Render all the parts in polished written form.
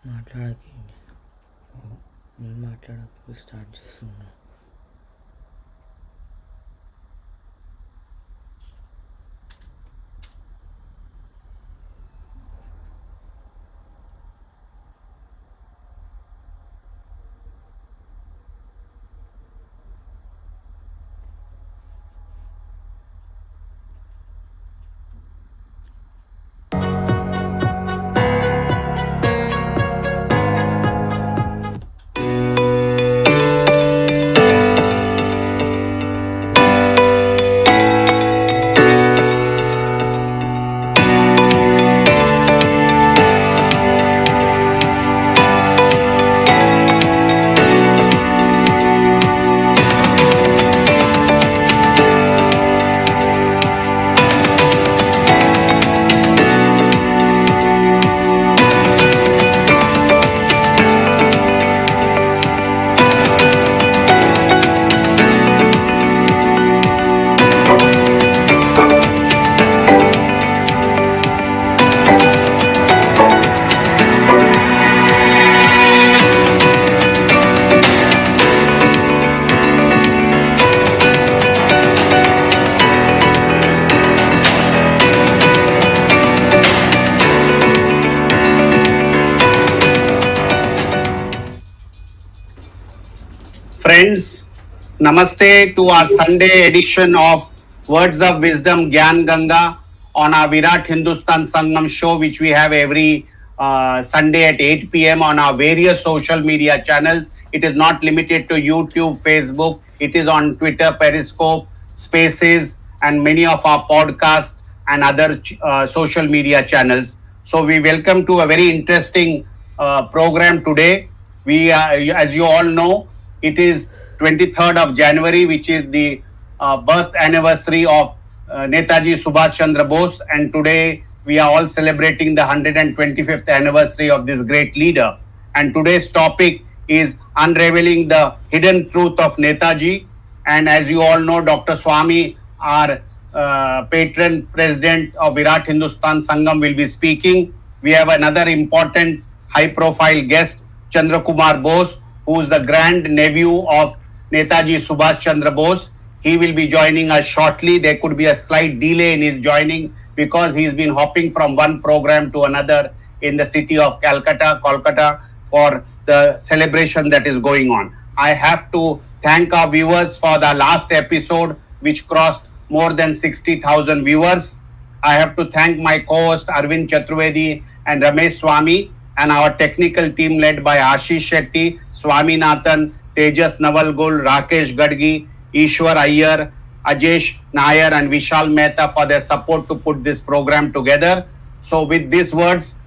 మాట్లాడకి నేను మాట్లాడక స్టార్ట్ చేస్తున్నా. Friends, Namaste to our Sunday edition of Words of Wisdom Gyan Ganga on our Virat Hindustan Sangam show, which we have every Sunday at 8 p.m. on our various social media channels. It is not limited to YouTube, Facebook, it is on Twitter, Periscope, Spaces, and many of our podcasts and other social media channels. So, we welcome to a very interesting program today. We, as you all know, it is 23rd of January, which is the birth anniversary of Netaji Subhash Chandra Bose, and today we are all celebrating the 125th anniversary of this great leader. And today's topic is unraveling the hidden truth of Netaji. And as you all know, Dr. Sawmy, our patron president of Virat Hindustan Sangam, will be speaking. We have another important high-profile guest, Chandra Kumar Bose, who is the grand nephew of Netaji Subhash Chandra Bose. He will be joining us shortly. There could be a slight delay in his joining because he's been hopping from one program to another in the city of Kolkata, for the celebration that is going on. I have to thank our viewers for the last episode, which crossed more than 60,000 viewers. I have to thank my co-host Arvind Chaturvedi and Ramesh Swamy, and our technical team led by Ashish Shetty, Swaminathan, Tejas Navalgul, Rakesh Gadgi, Ishwar Iyer, Ajesh Nair, and Vishal Mehta for their support to put this program together. So with these words,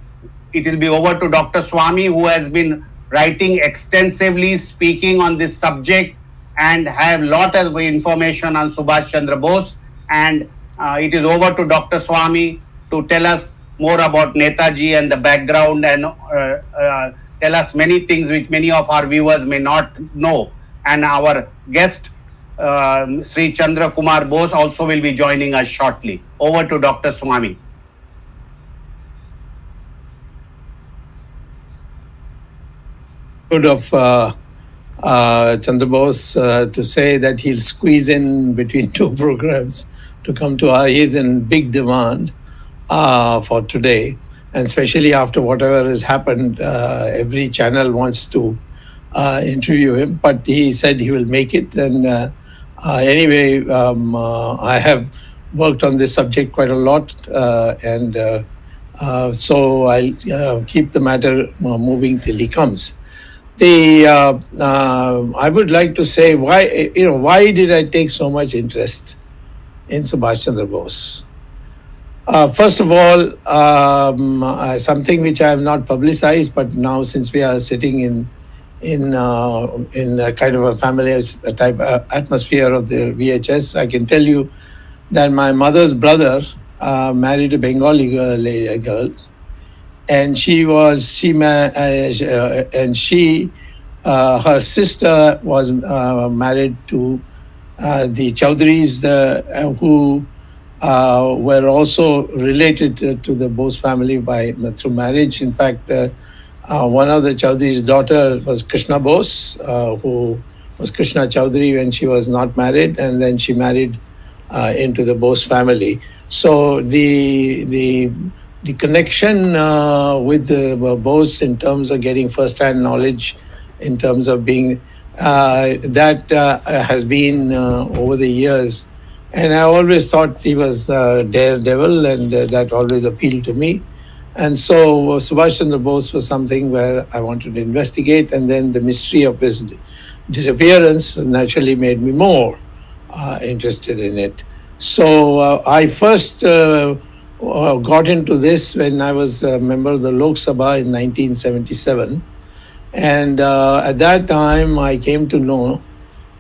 it will be over to Dr. Sawmy, who has been writing extensively, speaking on this subject, and have lot of information on Subhash Chandra Bose. And it is over to Dr. Sawmy to tell us more about Netaji and the background, and tell us many things which many of our viewers may not know. And our guest, Sri Chandra Kumar Bose, also will be joining us shortly. Over to Dr. Sawmy. Good of Chandra Bose to say that he'll squeeze in between two programs to come to our. He's in big demand for today, and especially after whatever has happened, every channel wants to interview him. But he said he will make it, and anyway, I have worked on this subject quite a lot, and so I'll keep the matter moving till he comes. I would like to say why did I take so much interest in Subhash Chandra Bose? First of all, something which I have not publicized, but now since we are sitting in a kind of a familiar type atmosphere of the VHS, I can tell you that my mother's brother married a Bengali girl, and her sister was married to the Chaudhrys, who were also related to the Bose family through marriage. In fact, One of the Chaudhry's daughter was Krishna Bose, who was Krishna Chaudhary when she was not married, and then she married into the Bose family. So the connection with the Bose in terms of getting first-hand knowledge, in terms of being that has been over the years, and I always thought he was a daredevil, and that always appealed to me. And so Subhash Chandra Bose was something where I wanted to investigate, and then the mystery of his disappearance naturally made me more interested in it. So I first got into this when I was a member of the Lok Sabha in 1977. And at that time, I came to know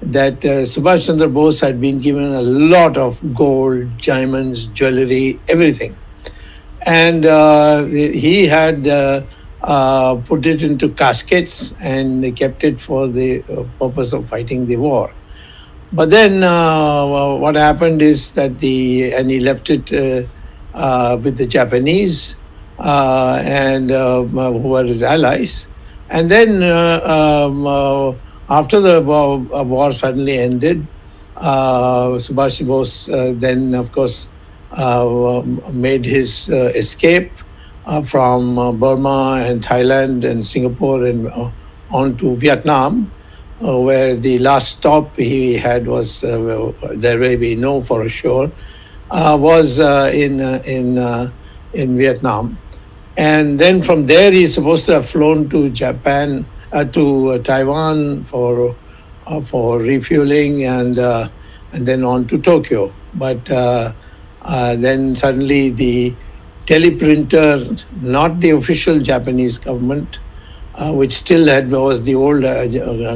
that Subhash Chandra Bose had been given a lot of gold, diamonds, jewelry, everything. And he had put it into caskets and kept it for the purpose of fighting the war. But then what happened is that and he left it with the Japanese and who were his allies. And then after the war suddenly ended, Subhash Bose then, of course, made his escape from Burma and Thailand and Singapore and on to Vietnam, where the last stop he had was, there way we know for sure, was in Vietnam. And then from there he's supposed to have flown to Japan, to Taiwan for refueling, and then on to Tokyo. But then suddenly the teleprinter, not the official Japanese government, which still was the old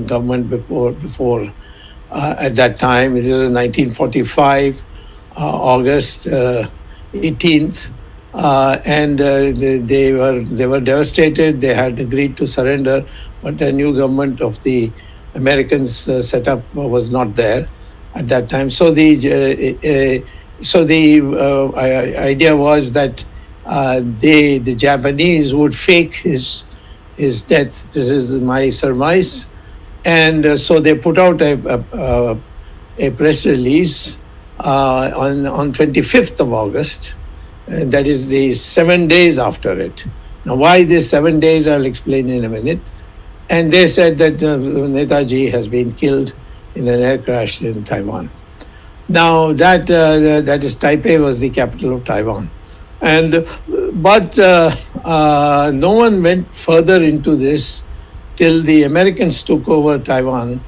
government before at that time. It was in 1945, August 18th, and they were devastated. They had agreed to surrender, but the new government of the Americans set up was not there at that time. So the idea was that the Japanese would fake his death. This is my surmise. And so they put out a press release on 25th of August. That is the 7 days after it. Now, why these 7 days, I'll explain in a minute. And they said that Netaji has been killed in an air crash in Taiwan. Now, that is Taipei was the capital of Taiwan. But no one went further into this till the Americans took over Taiwan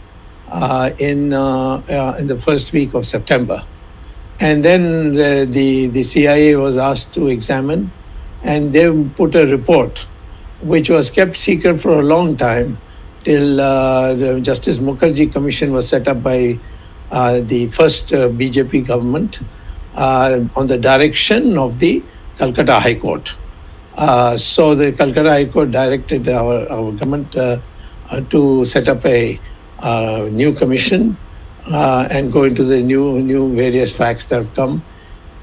in the first week of September. And then the CIA was asked to examine, and they put a report, which was kept secret for a long time till the Justice Mukherjee Commission was set up by the first BJP government on the direction of the Calcutta High Court. So the Calcutta High Court directed our government to set up a new commission and go into the new various facts that have come.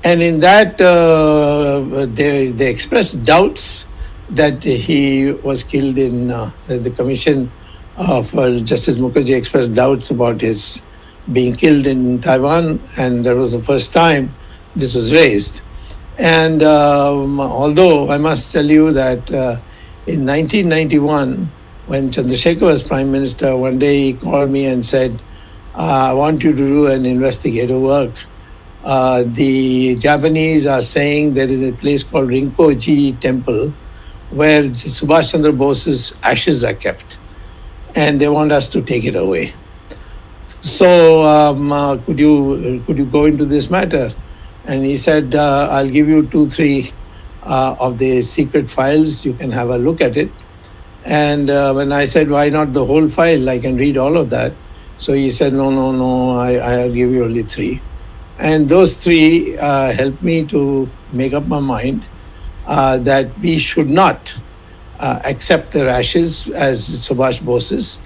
And in that, they expressed doubts that he was killed in the commission of Justice Mukherjee expressed doubts about his being killed in Taiwan, and that was the first time this was raised. And although I must tell you that in 1991, when Chandrasekhar was Prime Minister, one day he called me and said, I want you to do an investigative work. The Japanese are saying there is a place called Rinpoche Temple where Subhash Chandra Bose's ashes are kept, and they want us to take it away. So could you go into this matter? And he said, I'll give you 2-3 of the secret files. You can have a look at it. And when I said, why not the whole file? I can read all of that. So he said, no, I'll give you only 3. And those 3 helped me to make up my mind that we should not accept their ashes as Subhash Bose's,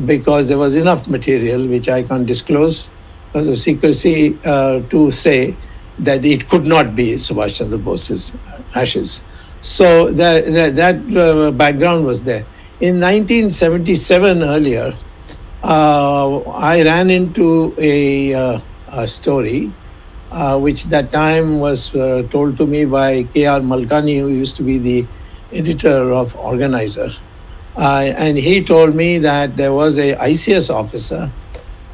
because there was enough material, which I can't disclose because of secrecy, to say that it could not be Subhash Chandra Bose's ashes. So that background was there. In 1977, earlier, I ran into a story which that time was told to me by K.R. Malkani, who used to be the editor of Organizer. And he told me that there was a ICS officer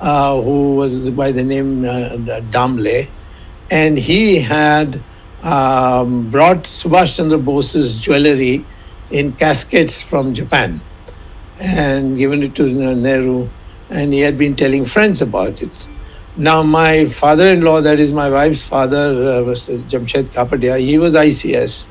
who was by the name Damle, and he had brought Subhash Chandra Bose's jewelry in caskets from Japan and given it to Nehru, and he had been telling friends about it. Now, my father-in-law, that is my wife's father, was Jamshed Kapadia, he was ICS.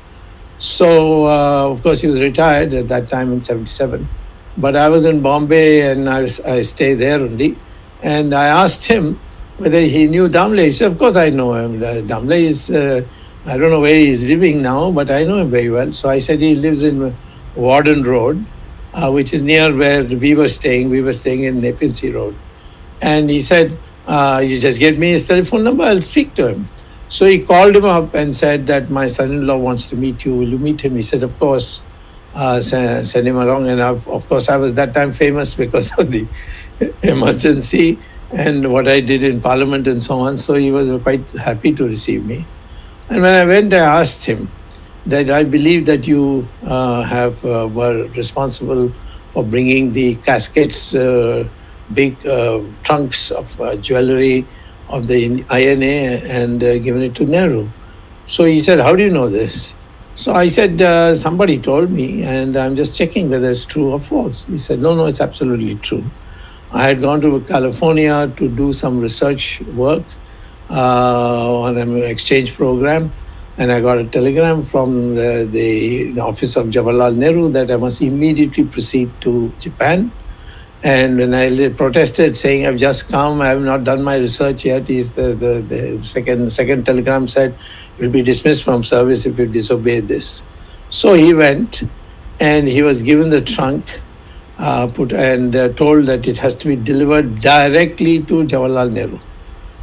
So, of course, he was retired at that time in 77. But I was in Bombay and I stayed there only. And I asked him whether he knew Damle. He said, of course I know him. Damle is, I don't know where he's living now, but I know him very well. So I said he lives in Warden Road, which is near where we were staying. We were staying in Nepean Road. And he said, you just get me his telephone number, I'll speak to him. So he called him up and said that my son-in-law wants to meet you. Will you meet him? He said, of course, send him along. And of course, I was that time famous because of the emergency and what I did in Parliament and so on. So he was quite happy to receive me. And when I went, I asked him that I believe that you were responsible for bringing the caskets, big trunks of jewelry of the INA and given it to Nehru. So he said, how do you know this? So I said, somebody told me, and I'm just checking whether it's true or false. He said, no, it's absolutely true. I had gone to California to do some research work on an exchange program, and I got a telegram from the office of Jawaharlal Nehru that I must immediately proceed to Japan. And when I protested, saying, I've just come, I have not done my research yet, the second telegram said, you'll be dismissed from service if you disobey this. So he went, and he was given the trunk, told that it has to be delivered directly to Jawaharlal Nehru.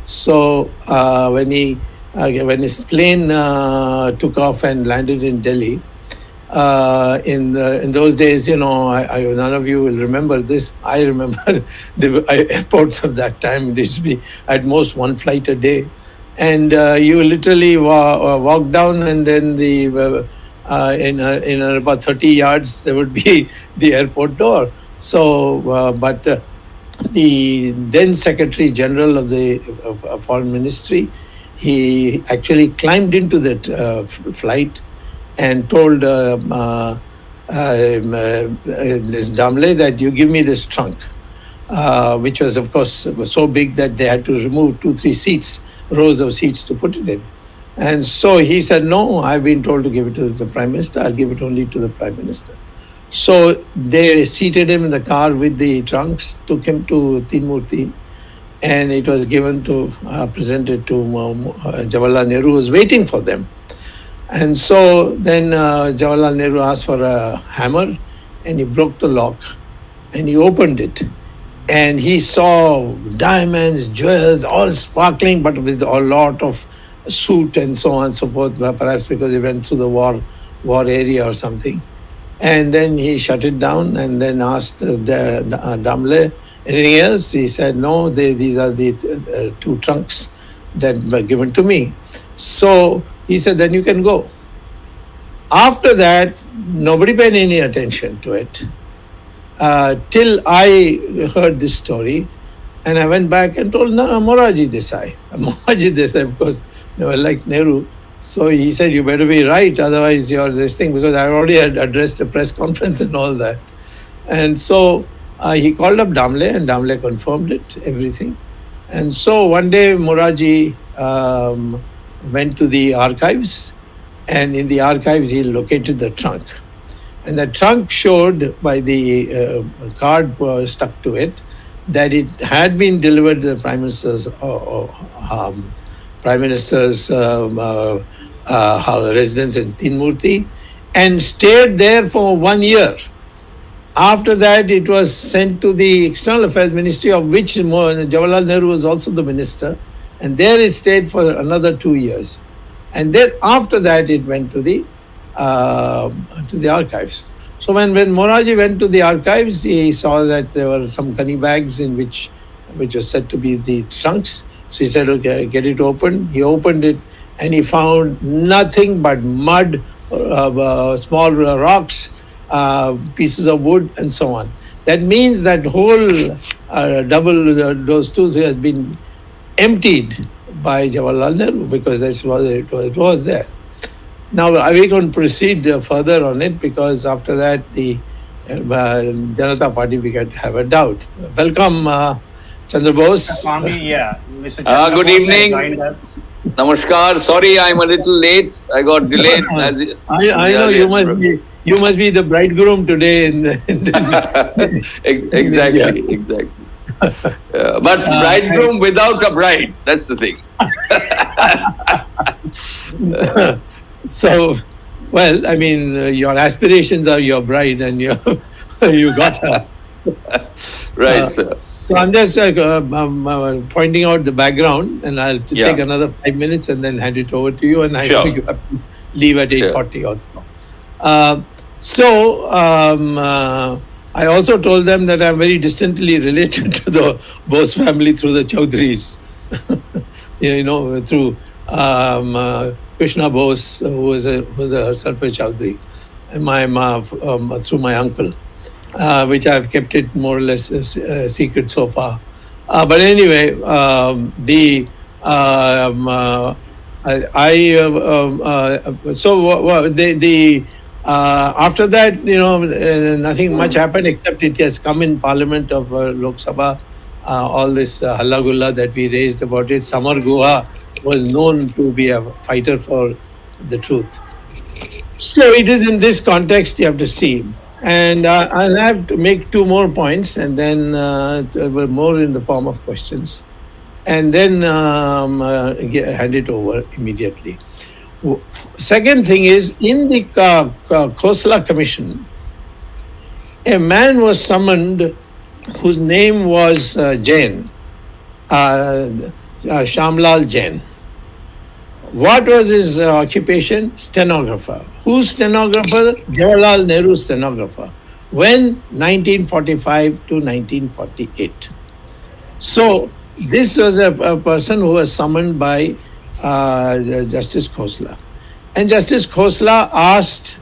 So when his plane took off and landed in Delhi, in those days, none of you will remember this. I remember the airports of that time. There used to be at most one flight a day, and you literally walk down, and then in about 30 yards there would be the airport door. So, but the then Secretary General of the Foreign Ministry, he actually climbed into that flight and told this Damle that you give me this trunk, which was, of course, was so big that they had to remove 2-3 rows of seats to put it in. And so he said, no, I've been told to give it to the Prime Minister. I'll give it only to the Prime Minister. So they seated him in the car with the trunks, took him to Tinmurti, and it was given to, presented to Jawaharlal Nehru, who was waiting for them. And so then Jawaharlal Nehru asked for a hammer, and he broke the lock and he opened it. And he saw diamonds, jewels, all sparkling, but with a lot of soot and so on and so forth, perhaps because he went through the war area or something. And then he shut it down and then asked Damle, anything else? He said, no, these are the 2 trunks that were given to me. So he said, then you can go. After that, nobody paid any attention to it till I heard this story, and I went back and told Moraji Desai. Moraji Desai, of course, they were like Nehru. So he said, you better be right, otherwise you're this thing, because I already had addressed a press conference and all that. And so he called up Damle, and Damle confirmed it, everything. And so one day Moraji went to the archives, and in the archives he located the trunk. And the trunk showed by the card stuck to it that it had been delivered to the Prime Minister's residence in Tinmurti and stayed there for 1 year. After that, it was sent to the External Affairs Ministry, of which Jawaharlal Nehru was also the minister, and there it stayed for another 2 years. And then after that, it went to the to the archives. So when Moraji went to the archives, he saw that there were some gunny bags in which was said to be the trunks. So he said, okay, get it open. He opened it and he found nothing but mud, small rocks, pieces of wood, and so on. That means that whole those tools has been emptied by Jawaharlal Nehru, because that's what it was there. Now, we can proceed further on it, because after that the Janata Party began to have a doubt. Welcome, Chandra Bose. Swami, yeah. Mr. Chandra Good Bose evening. has joined us. Namaskar. Sorry, I'm a little late. I got delayed. I know you must be the bridegroom today. Exactly. But bridegroom without a bride. That's the thing. So, well, I mean, your aspirations are your bride, and you got her. Right, sir. So I'm just pointing out the background, and I'll take another 5 minutes and then hand it over to you. And I know you have to leave at 8:40 also. I also told them that I'm very distantly related to the Bose family through the Chaudhrys, through Krishna Bose, who was herself a Chaudhry, and through my uncle, which I've kept it more or less secret so far. But anyway, after that, nothing much happened, except it has come in Parliament of Lok Sabha, all this halla gulla that we raised about it. Samar Guha was known to be a fighter for the truth. So it is in this context you have to see. And I'll have to make two more points, and then more in the form of questions, and then hand it over immediately. Second thing is, in the Khosla Commission, a man was summoned whose name was Jain, Shamlal Jain. What was his occupation? Stenographer. Who's stenographer? Jawaharlal Nehru's stenographer. When? 1945 to 1948. So this was a person who was summoned by Justice Khosla. And Justice Khosla asked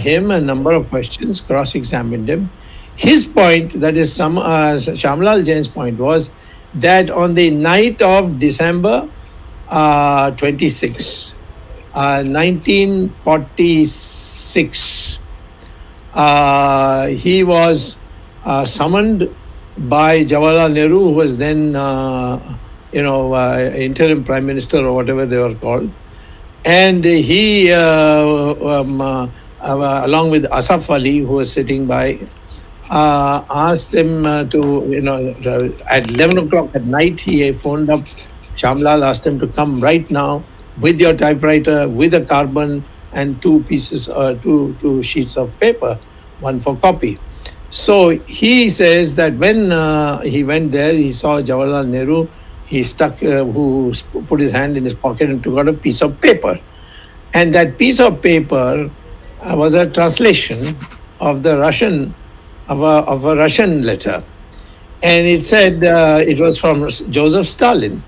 him a number of questions, cross-examined him. His point, that is Shamlal Jain's point, was that on the night of December 26, 1946, he was summoned by Jawaharlal Nehru, who was then, interim prime minister or whatever they were called. And he, along with Asaf Ali, who was sitting by, asked him at 11 o'clock at night, he phoned up Shamlal, asked him to come right now with your typewriter, with a carbon, and two sheets of paper, one for copy. So he says that when he went there, he saw Jawaharlal Nehru. He who put his hand in his pocket and took out a piece of paper, and that piece of paper was a translation of the Russian of a Russian letter, and it said it was from Joseph Stalin.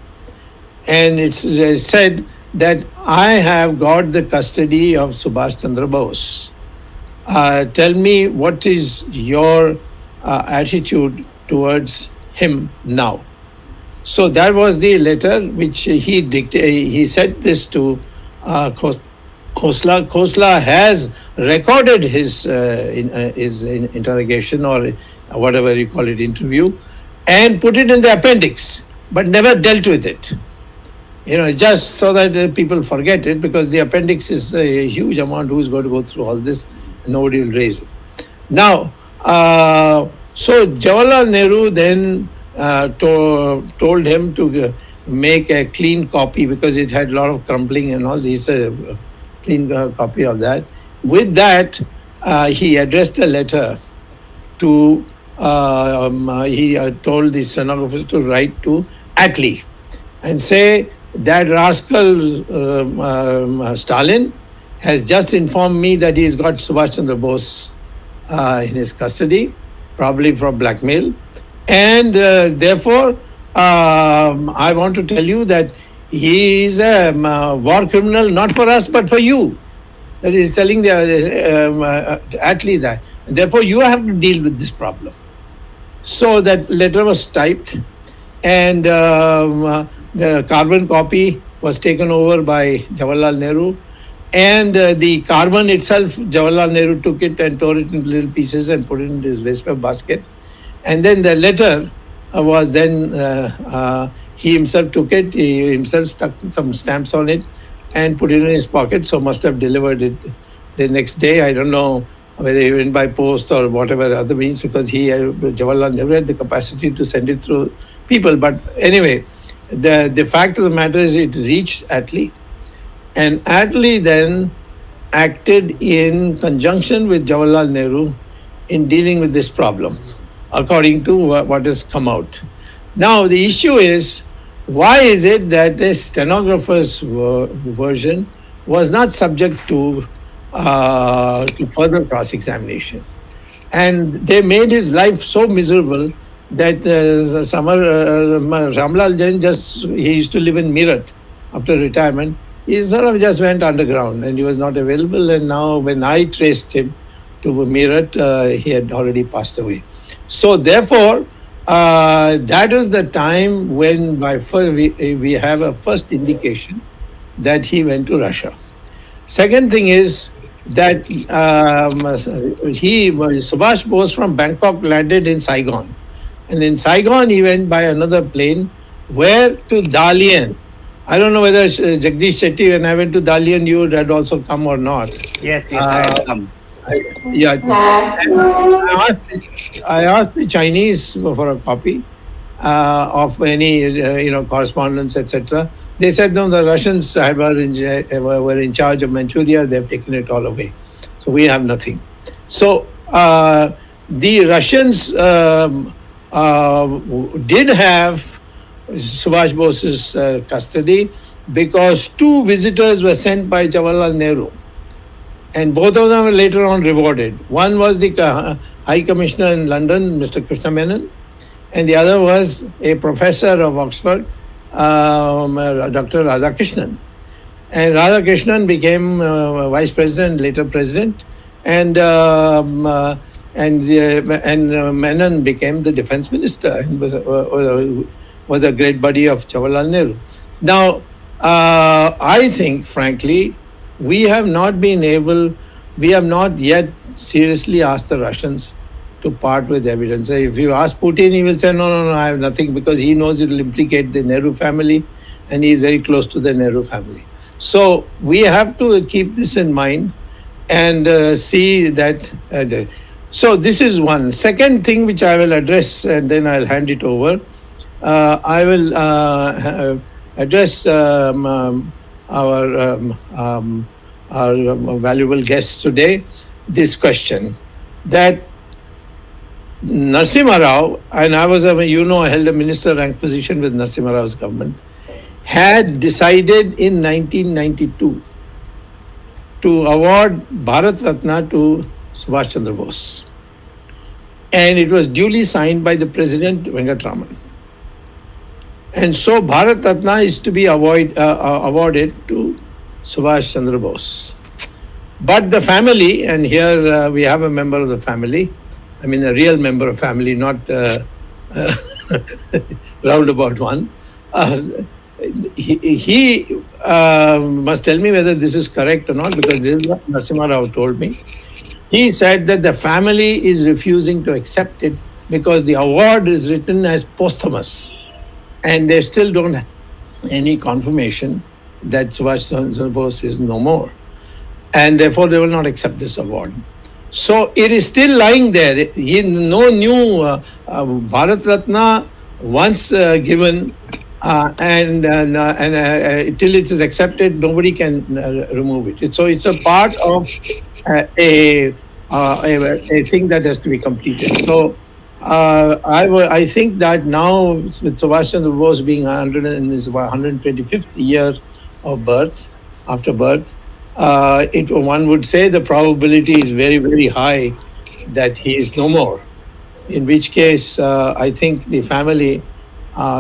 And it said that I have got the custody of Subhash Chandra Bose. Tell me, what is your attitude towards him now? So that was the letter which he said this to Khosla. Khosla has recorded his interrogation, or whatever you call it, interview, and put it in the appendix, but never dealt with it. Just so that people forget it, because the appendix is a huge amount. Who's going to go through all this? Nobody will raise it. Now, so Jawaharlal Nehru then told him to make a clean copy, because it had a lot of crumbling and all. He said a clean copy of that. With that, he addressed a letter to, he told the stenographers to write to Attlee and say that rascal Stalin has just informed me that he's got Subhash Chandra Bose in his custody, probably for blackmail. And therefore, I want to tell you that he is a war criminal, not for us, but for you. That is telling the Attlee that. And therefore, you have to deal with this problem. So that letter was typed, and the carbon copy was taken over by Jawaharlal Nehru. And the carbon itself, Jawaharlal Nehru took it and tore it into little pieces and put it in his wastepaper basket. And then the letter was then, he himself took it, he himself stuck some stamps on it and put it in his pocket, so must have delivered it the next day. I don't know whether he went by post or whatever other means, because Jawaharlal never had the capacity to send it through people. But anyway, the fact of the matter is it reached Attlee, and Attlee then acted in conjunction with Jawaharlal Nehru in dealing with this problem, according to what has come out. Now, the issue is, why is it that the stenographer's version was not subject to further cross-examination? And they made his life so miserable that Ramlal Jain he used to live in Meerut after retirement. He sort of just went underground and he was not available. And now when I traced him to Meerut, he had already passed away. So therefore, that is the time when we have a first indication that he went to Russia. Second thing is that Subhash Bose from Bangkok landed in Saigon. And in Saigon, he went by another plane. Where? To Dalian. I don't know whether Jagdish Shetty, when I went to Dalian, you had also come or not. Yes, I had come. I asked the Chinese for a copy of any correspondence, etc. They said no, the Russians were in charge of Manchuria. They've taken it all away, so we have nothing. So the Russians did have Subhash Bose's custody because two visitors were sent by Jawaharlal Nehru. And both of them were later on rewarded. One was the High Commissioner in London, Mr. Krishna Menon, and the other was a professor of Oxford, Dr. Radhakrishnan. And Radhakrishnan became vice president, later president, and Menon became the defense minister and was a great buddy of Jawaharlal Nehru. Now, I think, frankly, we have not yet seriously asked the Russians to part with evidence. If you ask Putin, he will say, no, I have nothing, because he knows it will implicate the Nehru family and he is very close to the Nehru family. So we have to keep this in mind and see that. So this is one. Second thing which I will address, and then I'll hand it over. I will address our valuable guests today this question, that Narasimha Rao, and I was I held a minister rank position with Narasimha Rao's government, had decided in 1992 to award Bharat Ratna to Subhash Chandra Bose, and it was duly signed by the President Venkatraman. And so Bharat Ratna is to be awarded to Subhash Chandra Bose. But the family, and here we have a member of the family, I mean a real member of family, not roundabout one. He must tell me whether this is correct or not, because this is what Narasimha Rao told me. He said that the family is refusing to accept it because the award is written as posthumous, and they still don't have any confirmation that Subhash Chandra Bose is no more, and therefore they will not accept this award. So it is still lying there. No new Bharat Ratna once given, and till it is accepted, nobody can remove it. So it's a part of a thing that has to be completed. So I think that now, with Subhash Chandra Bose being in his 125th year of birth, after birth, one would say the probability is very, very high that he is no more. In which case, I think the family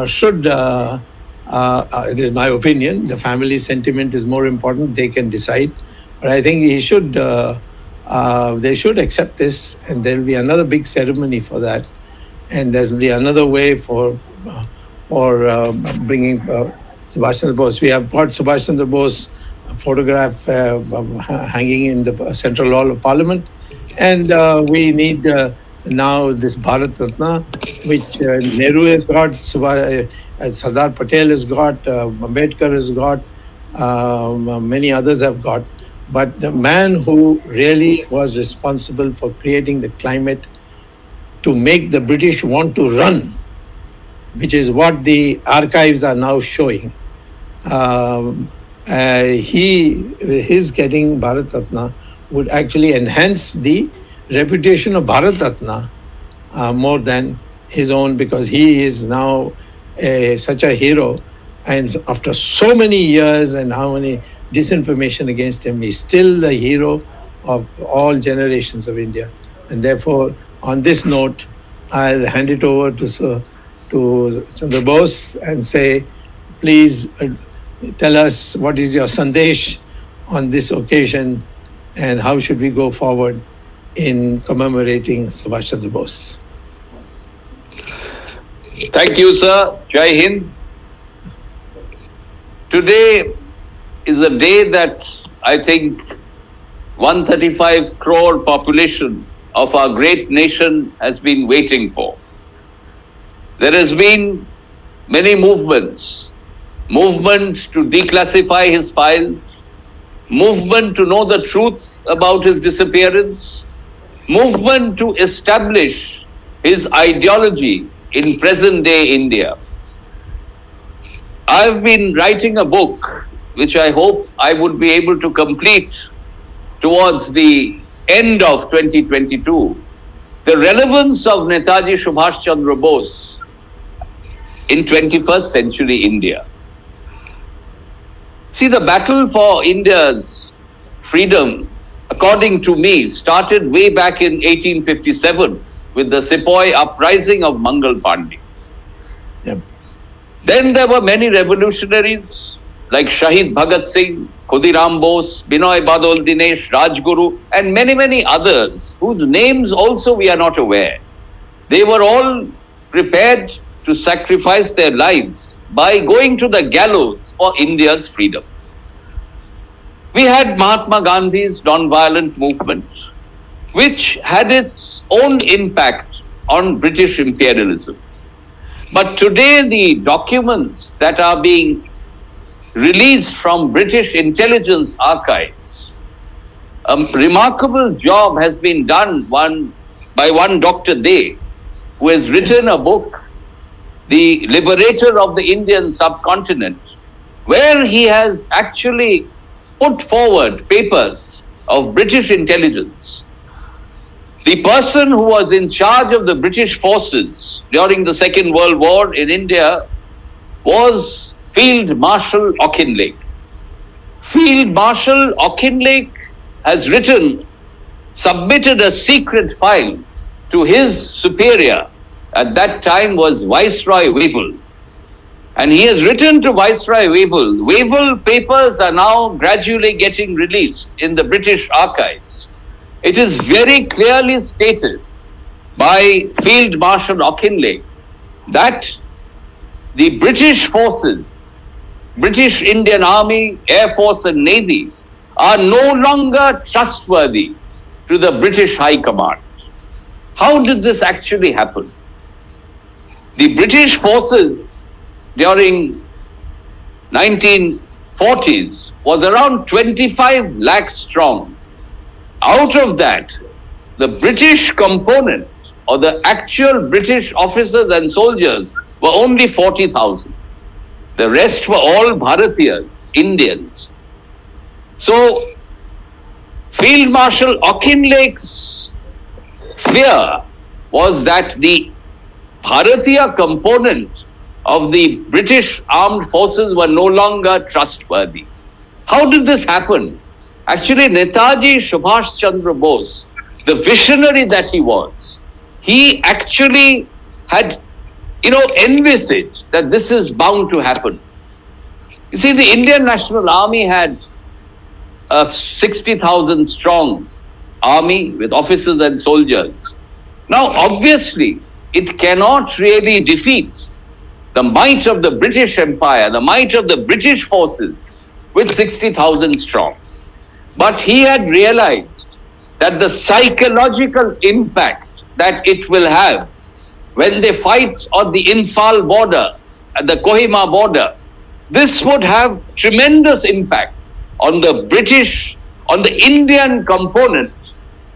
should, it is my opinion, the family sentiment is more important, they can decide. But I think he should, they should accept this, and there will be another big ceremony for that. And there will be another way for bringing Subhash Chandra Bose. We have got Subhash Chandra Bose photograph hanging in the Central Hall of Parliament. And we need now this Bharat Ratna, which Nehru has got, Sardar Patel has got, Ambedkar has got, many others have got. But the man who really was responsible for creating the climate to make the British want to run, which is what the archives are now showing, his getting Bharat Ratna would actually enhance the reputation of Bharat Ratna more than his own, because he is now such a hero, and after so many years and how many disinformation against him, he's still the hero of all generations of India. And therefore, on this note, I'll hand it over to Chandra Bose and say, please tell us what is your sandesh on this occasion and how should we go forward in commemorating Subhash Chandra Bose. Thank you, sir. Jai Hind. Today is a day that I think 135 crore population of our great nation has been waiting for. There has been many movements. Movement to declassify his files, movement to know the truth about his disappearance, movement to establish his ideology in present-day India. I've been writing a book, which I hope I would be able to complete towards the end of 2022, the relevance of Netaji Subhash Chandra Bose in 21st century India. See, the battle for India's freedom, according to me, started way back in 1857 with the Sepoy uprising of Mangal Pandey. Yep. Then there were many revolutionaries like Shahid Bhagat Singh, Khudiram Bose, Binoy Badol Dinesh, Rajguru, and many, many others whose names also we are not aware. They were all prepared to sacrifice their lives by going to the gallows for India's freedom. We had Mahatma Gandhi's non-violent movement, which had its own impact on British imperialism. But today the documents that are being released from British intelligence archives, a remarkable job has been done by one Dr. Day, who has written a book, The Liberator of the Indian Subcontinent, where he has actually put forward papers of British intelligence. The person who was in charge of the British forces during the Second World War in India was Field Marshal Auchinleck. Field Marshal Auchinleck has submitted a secret file to his superior, at that time was Viceroy Wavell. And he has written to Viceroy Wavell. Wavell papers are now gradually getting released in the British archives. It is very clearly stated by Field Marshal Auchinleck that the British forces, British Indian Army, Air Force and Navy are no longer trustworthy to the British High Command. How did this actually happen? The British forces during 1940s was around 25 lakh strong. Out of that, the British component or the actual British officers and soldiers were only 40,000. The rest were all Bharatiyas, Indians. So, Field Marshal Auchinleck's fear was that the Bharatiya component of the British armed forces were no longer trustworthy. How did this happen? Actually, Netaji Subhash Chandra Bose, the visionary that he was, he actually had, envisaged that this is bound to happen. You see, the Indian National Army had a 60,000 strong army with officers and soldiers. Now, obviously, it cannot really defeat the might of the British Empire, the might of the British forces with 60,000 strong. But he had realized that the psychological impact that it will have when they fight on the Imphal border, at the Kohima border, this would have tremendous impact on the British, on the Indian component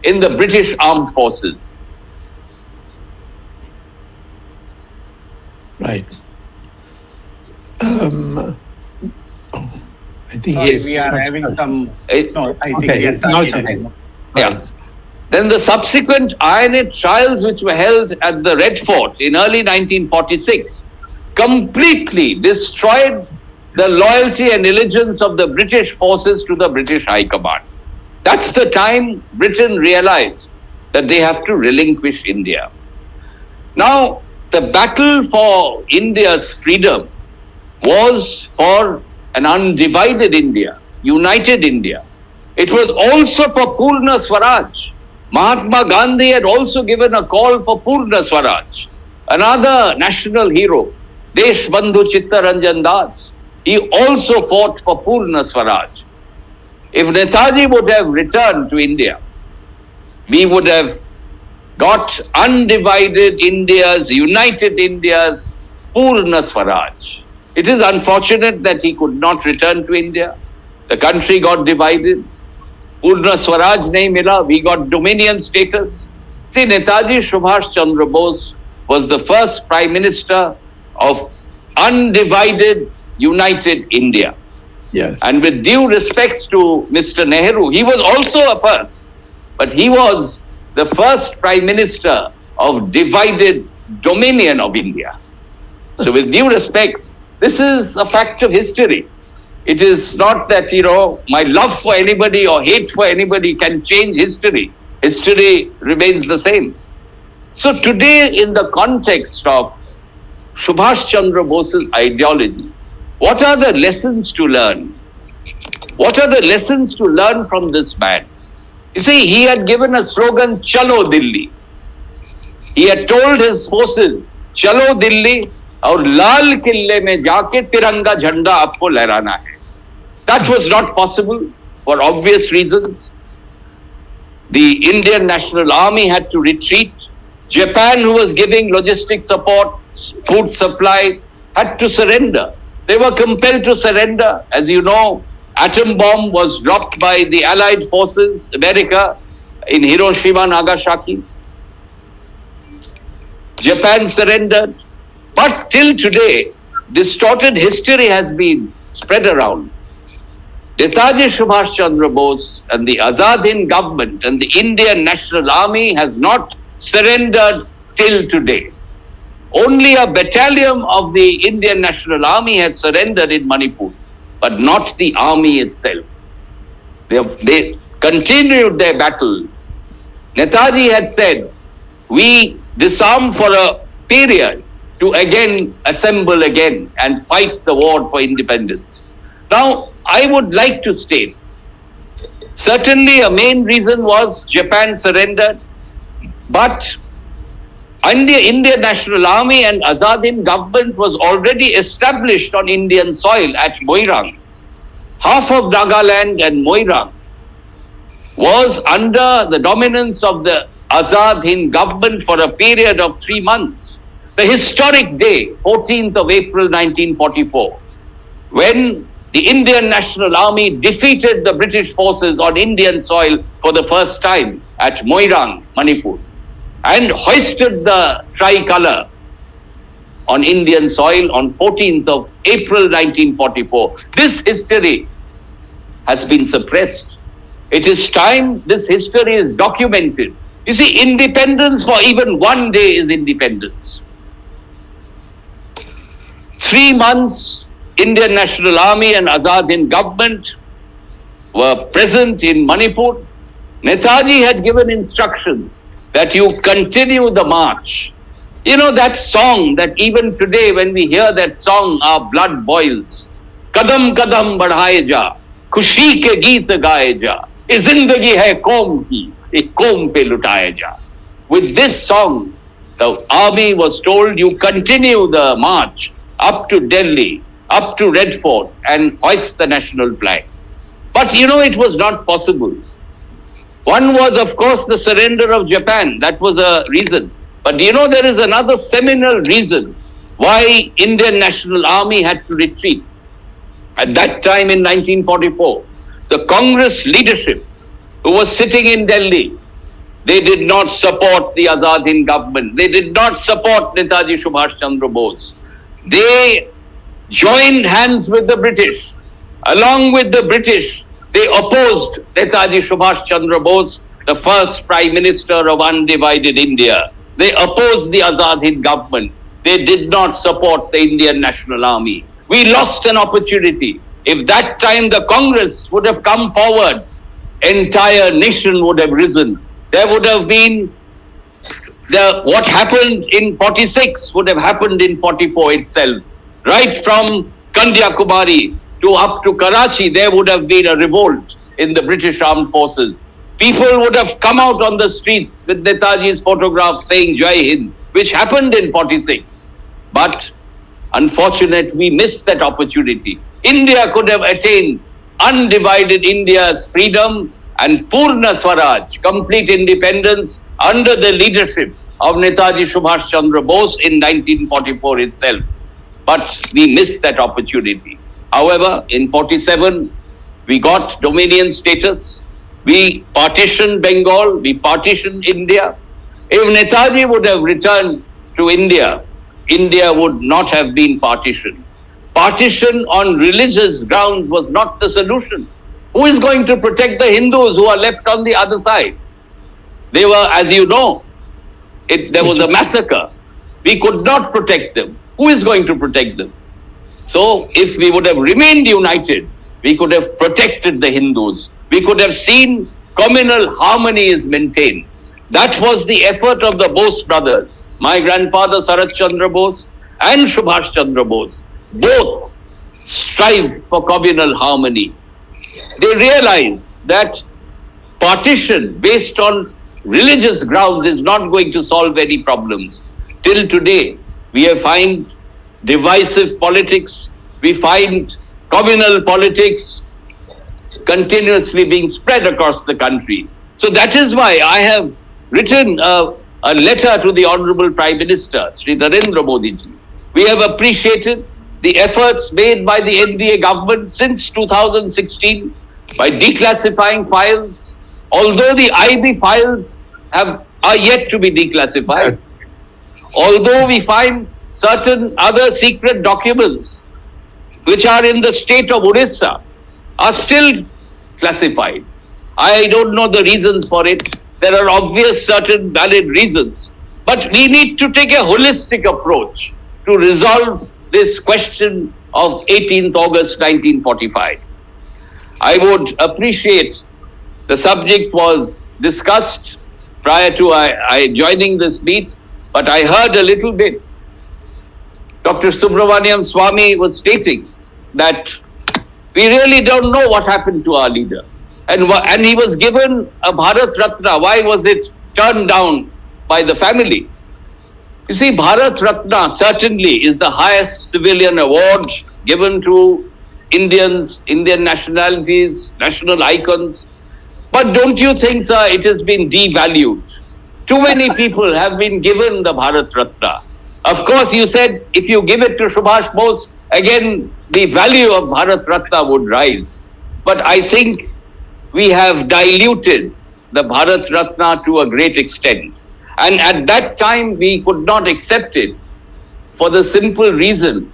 in the British armed forces. Right. I think Sorry, yes. we are having some. No, I think Okay, yes. now it's okay. Yeah. Then the subsequent Ironate trials, which were held at the Red Fort in early 1946, completely destroyed the loyalty and allegiance of the British forces to the British High Command. That's the time Britain realized that they have to relinquish India. Now, the battle for India's freedom was for an undivided India, united India. It was also for Purna Swaraj. Mahatma Gandhi had also given a call for Purna Swaraj. Another national hero, Desh Bandhu Chittaranjan Das, he also fought for Purna Swaraj. If Netaji would have returned to India, we would have got undivided India's, united India's Purna Swaraj. It is unfortunate that he could not return to India. The country got divided. Purna Swaraj nahi mila, we got dominion status. See, Netaji Subhash Chandra Bose was the first Prime Minister of undivided, united India. Yes. And with due respects to Mr. Nehru, he was also a first, but he was the first Prime Minister of divided dominion of India. So with due respects, this is a fact of history. It is not that, my love for anybody or hate for anybody can change history. History remains the same. So today, in the context of Subhash Chandra Bose's ideology, what are the lessons to learn? What are the lessons to learn from this man? You see, he had given a slogan, Chalo Delhi. He had told his forces, Chalo Delhi, और लाल किले में जाके तिरंगा झंडा आपको लहराना है. That was not possible for obvious reasons. The Indian National Army had to retreat. Japan, who was giving logistic support, food supply, had to surrender. They were compelled to surrender. As you know, atom bomb was dropped by the Allied forces, America, in Hiroshima, Nagasaki. Japan surrendered. But till today, distorted history has been spread around. Netaji Subhash Chandra Bose and the Azad Hind government and the Indian National Army has not surrendered till today. Only a battalion of the Indian National Army has surrendered in Manipur, but not the army itself. They continued their battle. Netaji had said, we disarm for a period to again assemble again and fight the war for independence. Now, I would like to state, certainly a main reason was Japan surrendered, but Indian National Army and Azad Hind government was already established on Indian soil at Moirang. Half of Nagaland and Moirang was under the dominance of the Azad Hind government for a period of 3 months. The historic day, 14th of April 1944, when the Indian National Army defeated the British forces on Indian soil for the first time at Moirang, Manipur, and hoisted the tricolour on Indian soil on 14th of April 1944. This history has been suppressed. It is time this history is documented. You see, independence for even one day is independence. 3 months, Indian National Army and Azad Hind government were present in Manipur. Netaji had given instructions that you continue the march. You know that song that even today when we hear that song, our blood boils. Kadam kadam badhaye ja, khushi ke geet gaye ja, ye zindagi hai qaum ki, ye qaum pe lutaye ja. With this song, the army was told you continue the march up to Delhi, up to Red Fort and hoist the national flag. But you know it was not possible. One was, of course, the surrender of Japan. That was a reason. But you know, there is another seminal reason why Indian National Army had to retreat. At that time in 1944, the Congress leadership who was sitting in Delhi, they did not support the Azad Hind government. They did not support Netaji Subhash Chandra Bose. They joined hands with the British. Along with the British, they opposed Netaji Subhash Chandra Bose, the first Prime Minister of undivided India. They opposed the Azad Hind government. They did not support the Indian National Army. We lost an opportunity. If that time the Congress would have come forward, entire nation would have risen. There would have been what happened in 46 would have happened in 44 itself. Right from Kanyakumari to up to Karachi, there would have been a revolt in the British Armed Forces. People would have come out on the streets with Netaji's photograph saying Jai Hind, which happened in 46. But unfortunately, we missed that opportunity. India could have attained undivided India's freedom and Purna Swaraj, complete independence under the leadership of Netaji Subhash Chandra Bose in 1944 itself. But we missed that opportunity. However, in 47, we got dominion status. We partitioned Bengal. We partitioned India. If Netaji would have returned to India, India would not have been partitioned. Partition on religious grounds was not the solution. Who is going to protect the Hindus who are left on the other side? They were, as you know, there was a massacre. We could not protect them. Who is going to protect them? So if we would have remained united, we could have protected the Hindus. We could have seen communal harmony is maintained. That was the effort of the Bose brothers. My grandfather Sarat Chandra Bose and Subhash Chandra Bose both strived for communal harmony. They realized that partition based on religious grounds is not going to solve any problems. Till today, we find divisive politics, we find communal politics continuously being spread across the country. So that is why I have written a letter to the Honorable Prime Minister, Sri Narendra Modi ji. We have appreciated the efforts made by the NDA government since 2016 by declassifying files, although the IB files are yet to be declassified. Although we find certain other secret documents which are in the state of Orissa are still classified. I don't know the reasons for it. There are obvious certain valid reasons. But we need to take a holistic approach to resolve this question of 18th August 1945. I would appreciate the subject was discussed prior to I joining this meet, but I heard a little bit. Dr. Subramanian Sawmy was stating that we really don't know what happened to our leader. And he was given a Bharat Ratna. Why was it turned down by the family? You see, Bharat Ratna certainly is the highest civilian award given to Indians, Indian nationalities, national icons. But don't you think, sir, it has been devalued? Too many people have been given the Bharat Ratna. Of course, you said if you give it to Subhash Bose, again, the value of Bharat Ratna would rise. But I think we have diluted the Bharat Ratna to a great extent. And at that time, we could not accept it for the simple reason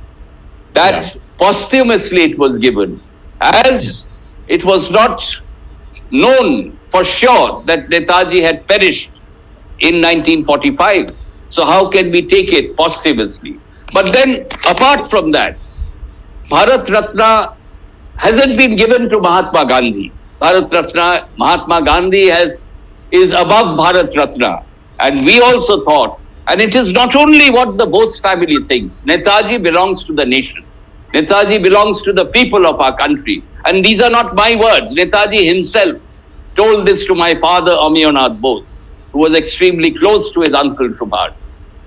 that posthumously it was given, as it was not known for sure that Netaji had perished in 1945. So how can we take it posthumously? But then, apart from that, Bharat Ratna hasn't been given to Mahatma Gandhi. Bharat Ratna, Mahatma Gandhi is above Bharat Ratna. And we also thought, and it is not only what the Bose family thinks, Netaji belongs to the nation. Netaji belongs to the people of our country. And these are not my words. Netaji himself told this to my father, Amionath Bose, who was extremely close to his uncle Subhash.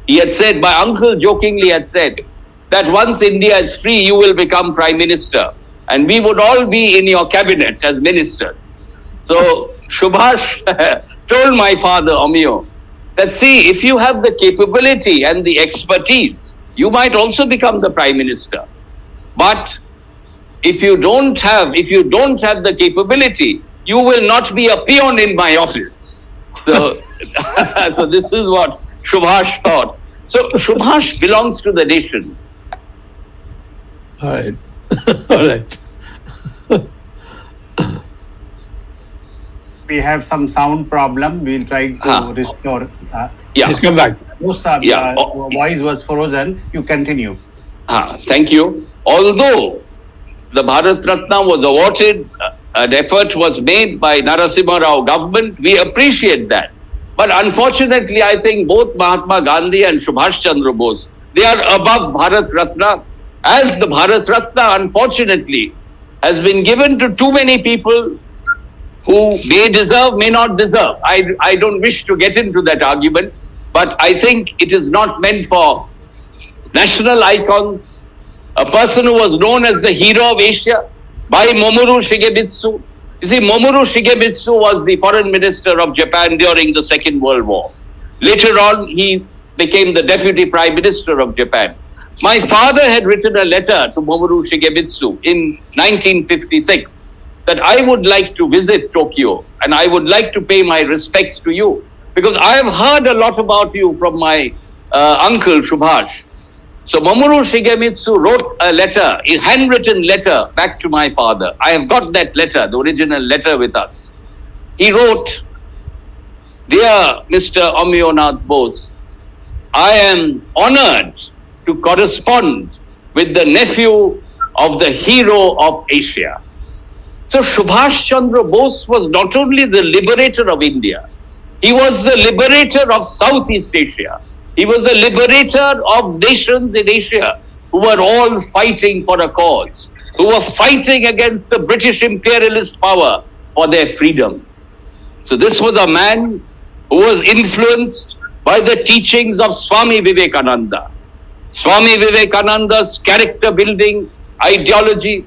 He had said, my uncle jokingly had said, that once India is free, you will become Prime Minister. And we would all be in your cabinet as ministers. So Subhash told my father, Amio, that see, if you have the capability and the expertise, you might also become the Prime Minister. But if you don't have the capability, you will not be a peon in my office. So, so this is what Subhash thought. So Subhash belongs to the nation. All right. All right. We have some sound problem. We'll try to restore. Yeah. Please come back. Voice was frozen. You continue. Thank you. Although the Bharat Ratna was awarded, an effort was made by Narasimha Rao government, we appreciate that. But unfortunately, I think both Mahatma Gandhi and Subhash Chandra Bose, they are above Bharat Ratna, as the Bharat Ratna, unfortunately, has been given to too many people who may deserve, may not deserve. I don't wish to get into that argument, but I think it is not meant for national icons. A person who was known as the hero of Asia by Mamoru Shigemitsu. You see, Mamoru Shigemitsu was the foreign minister of Japan during the Second World War. Later on, he became the deputy prime minister of Japan. My father had written a letter to Mamoru Shigemitsu in 1956 that I would like to visit Tokyo and I would like to pay my respects to you because I have heard a lot about you from my uncle Subhash. So Mamoru Shigemitsu wrote a letter, a handwritten letter back to my father. I have got that letter, the original letter with us. He wrote, Dear Mr. Amionath Bose, I am honored to correspond with the nephew of the hero of Asia. So Subhash Chandra Bose was not only the liberator of India, he was the liberator of Southeast Asia. He was the liberator of nations in Asia who were all fighting for a cause, who were fighting against the British imperialist power for their freedom. So this was a man who was influenced by the teachings of Swami Vivekananda. Swami Vivekananda's character building ideology,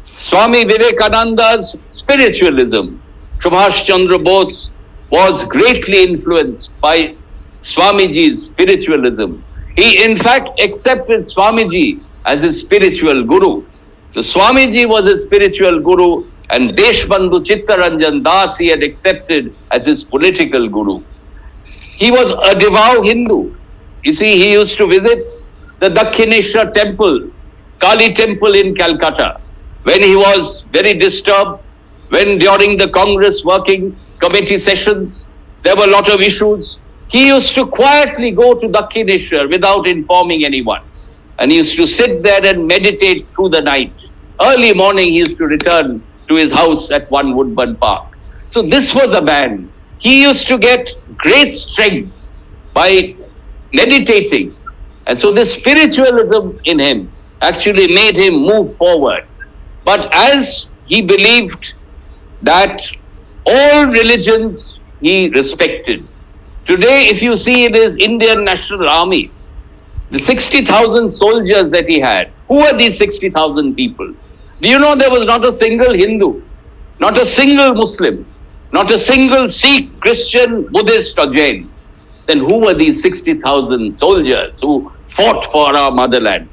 Swami Vivekananda's spiritualism. Subhash Chandra Bose was greatly influenced by Swamiji's spiritualism. He in fact accepted Swamiji as his spiritual guru. So Swamiji was his spiritual guru and Deshbandhu Chittaranjan Das he had accepted as his political guru. He was a devout Hindu. You see, he used to visit the Dakshineshwar temple, Kali temple in Calcutta, when he was very disturbed, when during the Congress working committee sessions, there were a lot of issues. He used to quietly go to Dakshineshwar without informing anyone. And he used to sit there and meditate through the night. Early morning, he used to return to his house at One Woodburn Park. So this was a man. He used to get great strength by meditating. And so this spiritualism in him actually made him move forward. But as he believed that all religions he respected. Today, if you see in his Indian National Army, the 60,000 soldiers that he had, who are these 60,000 people? Do you know there was not a single Hindu, not a single Muslim, not a single Sikh, Christian, Buddhist or Jain? Then who were these 60,000 soldiers who fought for our motherland?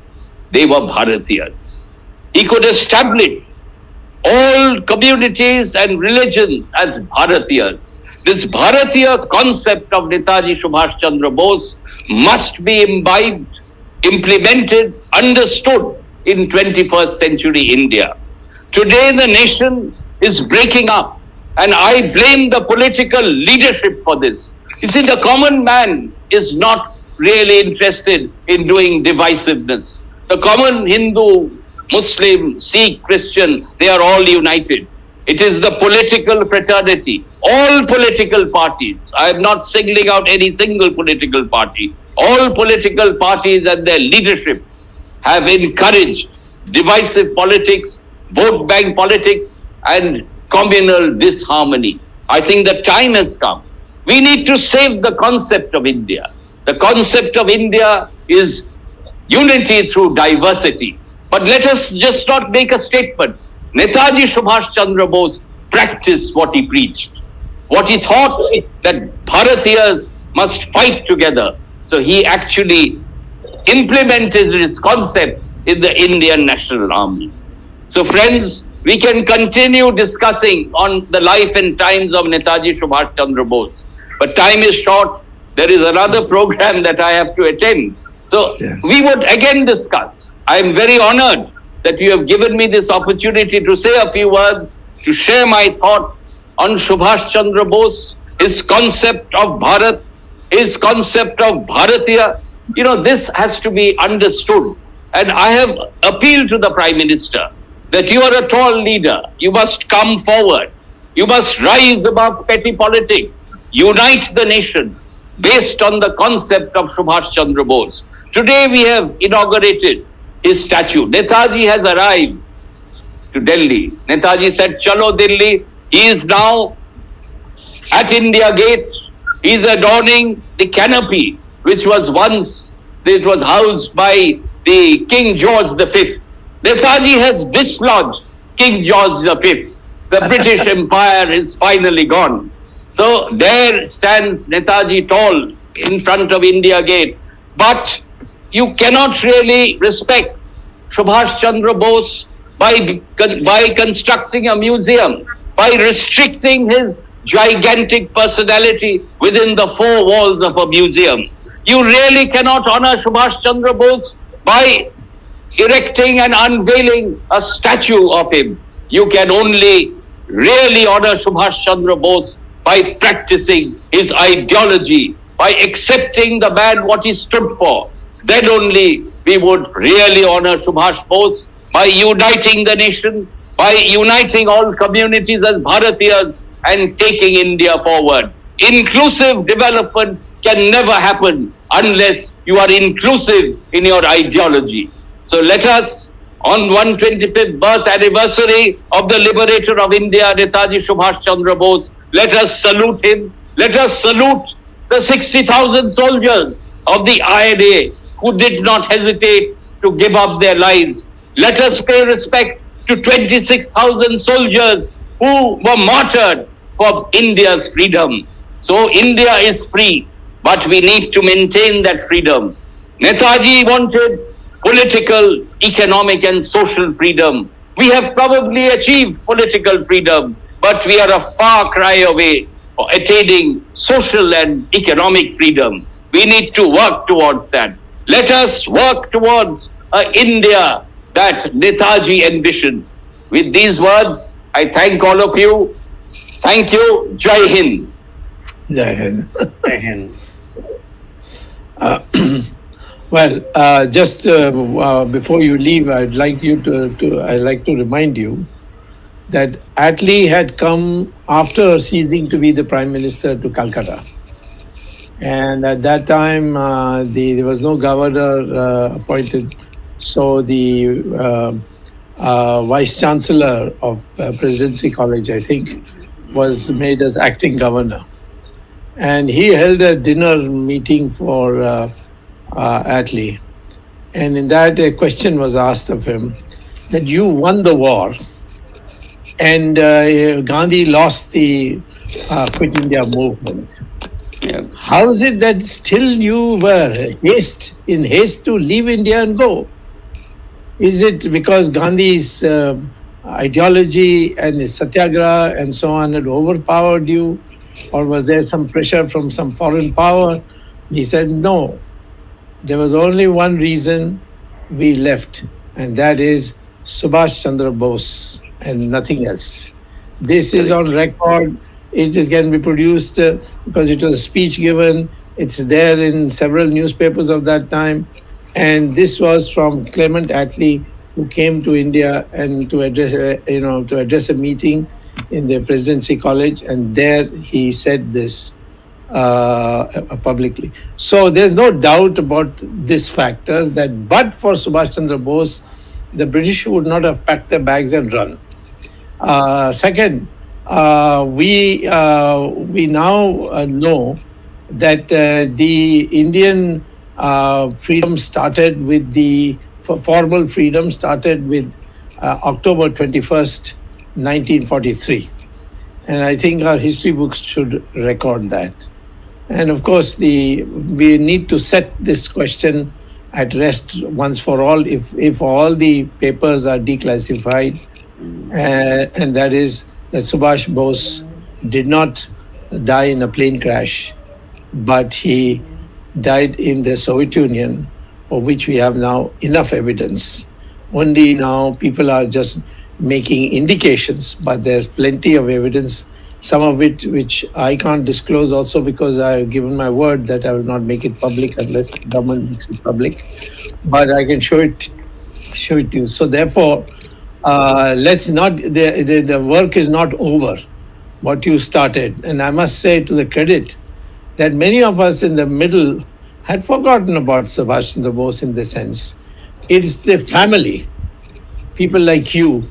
They were Bharatiyas. He could establish all communities and religions as Bharatiyas. This Bharatiya concept of Netaji Subhash Chandra Bose must be imbibed, implemented, understood in 21st century India. Today the nation is breaking up and I blame the political leadership for this. You see, the common man is not really interested in doing divisiveness. The common Hindu Muslim, Sikh, Christian, they are all united. It is the political fraternity. All political parties, I am not singling out any single political party, all political parties and their leadership have encouraged divisive politics, vote bank politics, and communal disharmony. I think the time has come. We need to save the concept of India. The concept of India is unity through diversity. But let us just not make a statement. Netaji Subhash Chandra Bose practiced what he preached. What he thought that Bharatiyas must fight together. So he actually implemented his concept in the Indian National Army. So friends, we can continue discussing on the life and times of Netaji Subhash Chandra Bose. But time is short. There is another program that I have to attend. So we would again discuss. I am very honored that you have given me this opportunity to say a few words, to share my thoughts on Subhash Chandra Bose, his concept of Bharat, his concept of Bharatiya. You know, this has to be understood. And I have appealed to the Prime Minister that you are a tall leader. You must come forward. You must rise above petty politics. Unite the nation based on the concept of Subhash Chandra Bose. Today we have inaugurated his statue. Netaji has arrived to Delhi. Netaji said, "Chalo Delhi." He is now at India Gate. He is adorning the canopy, which was once, it was housed by the King George V. Netaji has dislodged King George V. The British Empire is finally gone. So there stands Netaji tall in front of India Gate. But you cannot really respect Subhash Chandra Bose by constructing a museum, by restricting his gigantic personality within the four walls of a museum. You really cannot honor Subhash Chandra Bose by erecting and unveiling a statue of him. You can only really honor Subhash Chandra Bose by practicing his ideology, by accepting the man what he stood for. Then only we would really honor Subhash Bose by uniting the nation, by uniting all communities as Bharatiyas and taking India forward. Inclusive development can never happen unless you are inclusive in your ideology. So let us, on 125th birth anniversary of the liberator of India, Netaji Subhash Chandra Bose, let us salute him. Let us salute the 60,000 soldiers of the INA who did not hesitate to give up their lives. Let us pay respect to 26,000 soldiers who were martyred for India's freedom. So India is free, but we need to maintain that freedom. Netaji wanted political, economic and social freedom. We have probably achieved political freedom, but we are a far cry away for attaining social and economic freedom. We need to work towards that. Let us work towards an India that Netaji envisioned. With these words, I thank all of you. Thank you. Jai Hind. Jai Hind. Jai Hind. Well, just before you leave, I'd like to remind you that Attlee had come after ceasing to be the Prime Minister to Calcutta. And at that time, there was no governor appointed. So the Vice Chancellor of Presidency College, I think, was made as acting governor. And he held a dinner meeting for Attlee. And in that, a question was asked of him that you won the war and Gandhi lost the Quit India movement. Yeah. How is it that still you were in haste to leave India and go? Is it because Gandhi's ideology and his satyagraha and so on had overpowered you? Or was there some pressure from some foreign power? He said, no. There was only one reason we left, and that is Subhash Chandra Bose and nothing else. This is on record. It can be produced because it was a speech given. It's there in several newspapers of that time. And this was from Clement Attlee who came to India and to address, to address a meeting in the Presidency College, and there he said this publicly. So there's no doubt about this factor that, but for Subhash Chandra Bose, the British would not have packed their bags and run. Second, we now know that the Indian freedom started with the formal freedom started with October 21st, 1943. And I think our history books should record that. And of course, we need to set this question at rest once for all. If all the papers are declassified, and that is that Subhash Bose did not die in a plane crash, but he died in the Soviet Union, for which we have now enough evidence. Only now people are just making indications, but there's plenty of evidence, some of it which I can't disclose also because I've given my word that I will not make it public unless the government makes it public. But I can show it to you. So therefore, let's not, the work is not over, what you started. And I must say to the credit that many of us in the middle had forgotten about Subhash Chandra Bose in the sense. It's the family, people like you,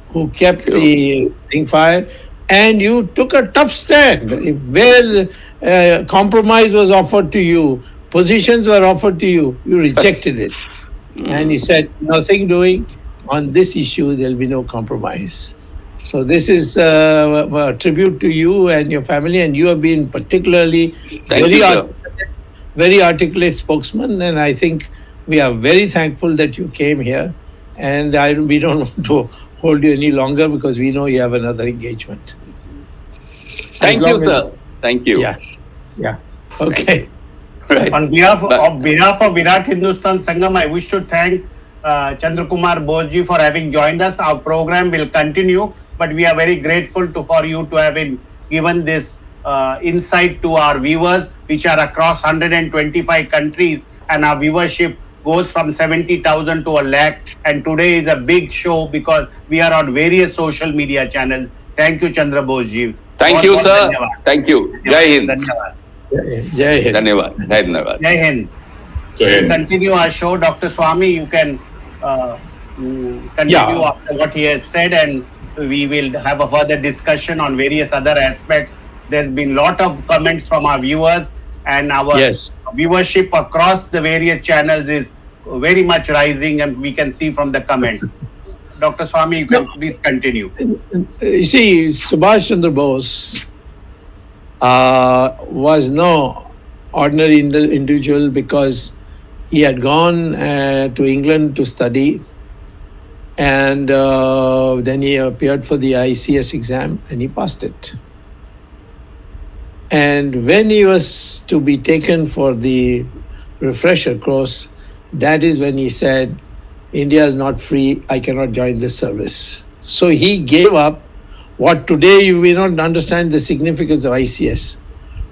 who kept the thing fire, and you took a tough stand. Where compromise was offered to you, positions were offered to you, you rejected it. And you said, nothing doing on this issue, there'll be no compromise. So this is a tribute to you and your family, and you have been particularly very articulate spokesman, and I think we are very thankful that you came here, and we don't want to hold you any longer because we know you have another engagement. Thank you, sir. Thank you. Yeah. Okay. Right. On behalf of Virat Hindustan Sangham, I wish to thank Chandra Kumar Bose ji for having joined us. Our program will continue, but we are very grateful for you to have been given this insight to our viewers, which are across 125 countries, and our viewership goes from 70,000 to a lakh. And today is a big show because we are on various social media channels. Thank you, Chandra Bose ji. Thank you, sir. Thank you. Jai Hind. Jai Hind. Dhanyavad. Dhanyavad. Jai Hind. Continue our show. Dr. Sawmy, you can continue after what he has said, and we will have a further discussion on various other aspects. There's been a lot of comments from our viewers, and our viewership across the various channels is very much rising, and we can see from the comments. Dr. Sawmy, you can please continue. You see, Subhash Chandra Bose was no ordinary individual because he had gone to England to study, and then he appeared for the ICS exam and he passed it. And when he was to be taken for the refresher course, that is when he said, India is not free, I cannot join this service. So he gave up what today you may not understand the significance of ICS.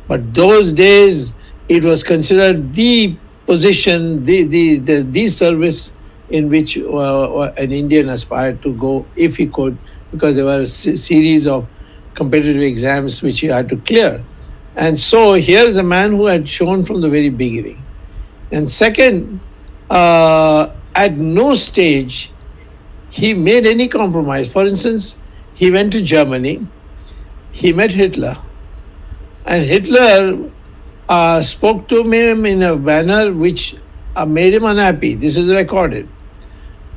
But those days it was considered the position, the service in which an Indian aspired to go if he could, because there were a series of competitive exams which he had to clear. And so here is a man who had shown from the very beginning. And second, at no stage he made any compromise. For instance, he went to Germany, he met Hitler, and Hitler spoke to him in a manner which made him unhappy. This is recorded.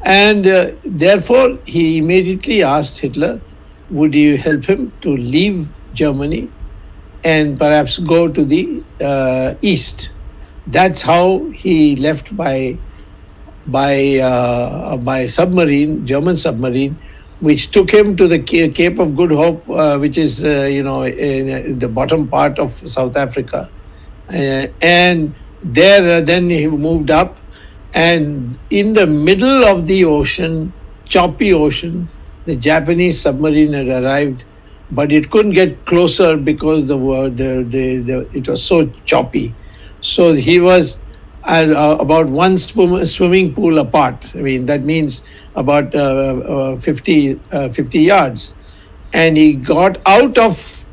And therefore, he immediately asked Hitler, would you help him to leave Germany and perhaps go to the east? That's how he left by submarine, German submarine, which took him to the Cape of Good Hope, which is in the bottom part of South Africa, and there then he moved up, and in the middle of the ocean, choppy ocean, the Japanese submarine had arrived, but it couldn't get closer because it was so choppy. So he was as about one swimming pool apart. I mean, that means about 50 yards. And he got out of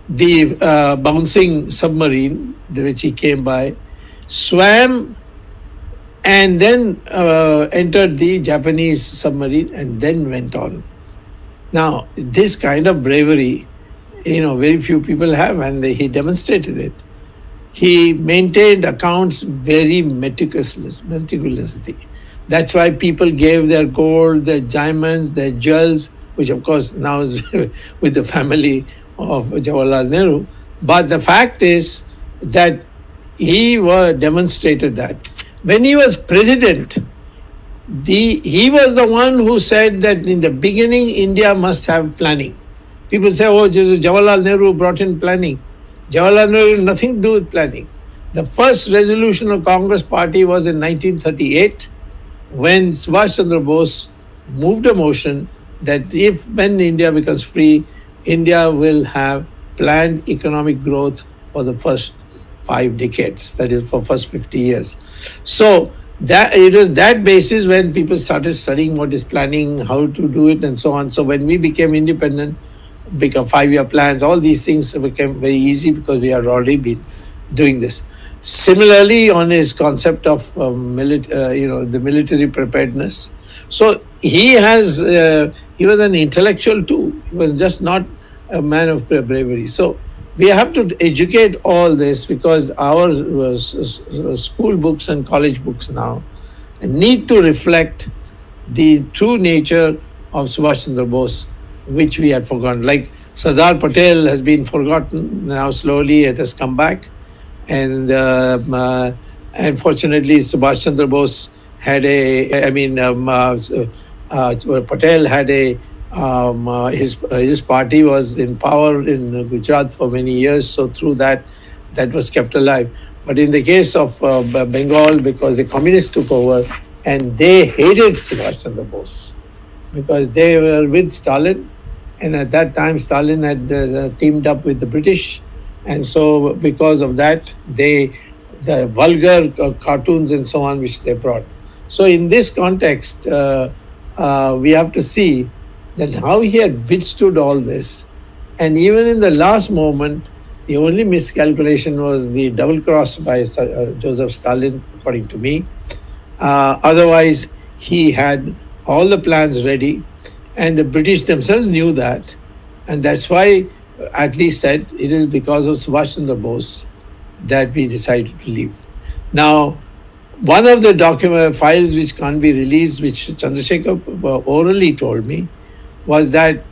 the bouncing submarine, which he came by, swam, and then entered the Japanese submarine and then went on. Now, this kind of bravery, very few people have, and he demonstrated it. He maintained accounts very meticulously. That's why people gave their gold, their diamonds, their jewels, which of course now is with the family of Jawaharlal Nehru. But the fact is that he demonstrated that. When he was president, he was the one who said that in the beginning India must have planning. People say, oh, Jawaharlal Nehru brought in planning. Jawaharlal Nehru had nothing to do with planning. The first resolution of Congress party was in 1938 when Subhash Chandra Bose moved a motion that when India becomes free, India will have planned economic growth for the first 5 decades, that is for first 50 years. So that it was that basis when people started studying what is planning, how to do it, and so on. So when we became independent, become 5-year plans, all these things became very easy because we had already been doing this. Similarly, on his concept of the military preparedness. So he was an intellectual too. He was just not a man of bravery. So we have to educate all this because our school books and college books now need to reflect the true nature of Subhash Chandra Bose, which we had forgotten. Like Sardar Patel has been forgotten, now slowly it has come back. And fortunately, Subhash Chandra Bose had Patel had his party was in power in Gujarat for many years, so through that was kept alive. But in the case of Bengal, because the communists took over and they hated Subhash Chandra Bose because they were with Stalin, and at that time Stalin had teamed up with the British, and so because of that the vulgar cartoons and so on which they brought. So in this context, we have to see that how he had withstood all this, and even in the last moment, the only miscalculation was the double cross by Joseph Stalin, according to me. Otherwise, he had all the plans ready, and the British themselves knew that, and that's why Attlee said it is because of Subhash Chandra Bose that we decided to leave. Now, one of the document files which can't be released, which Chandrasekhar orally told me, was that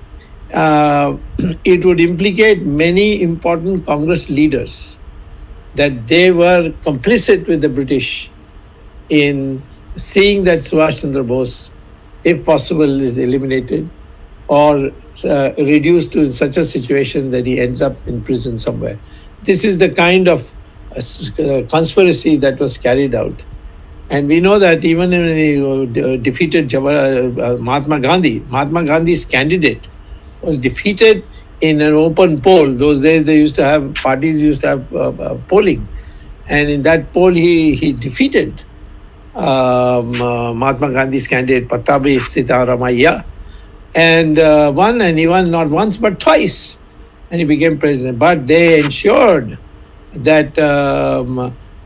it would implicate many important Congress leaders, that they were complicit with the British in seeing that Subhash Chandra Bose, if possible, is eliminated or reduced to such a situation that he ends up in prison somewhere. This is the kind of conspiracy that was carried out. And we know that even when he defeated Mahatma Gandhi's candidate was defeated in an open poll. Those days parties used to have polling. And in that poll he defeated Mahatma Gandhi's candidate Pattabhi Sitaramaiah, and won, and he won not once but twice, and he became president. But they ensured that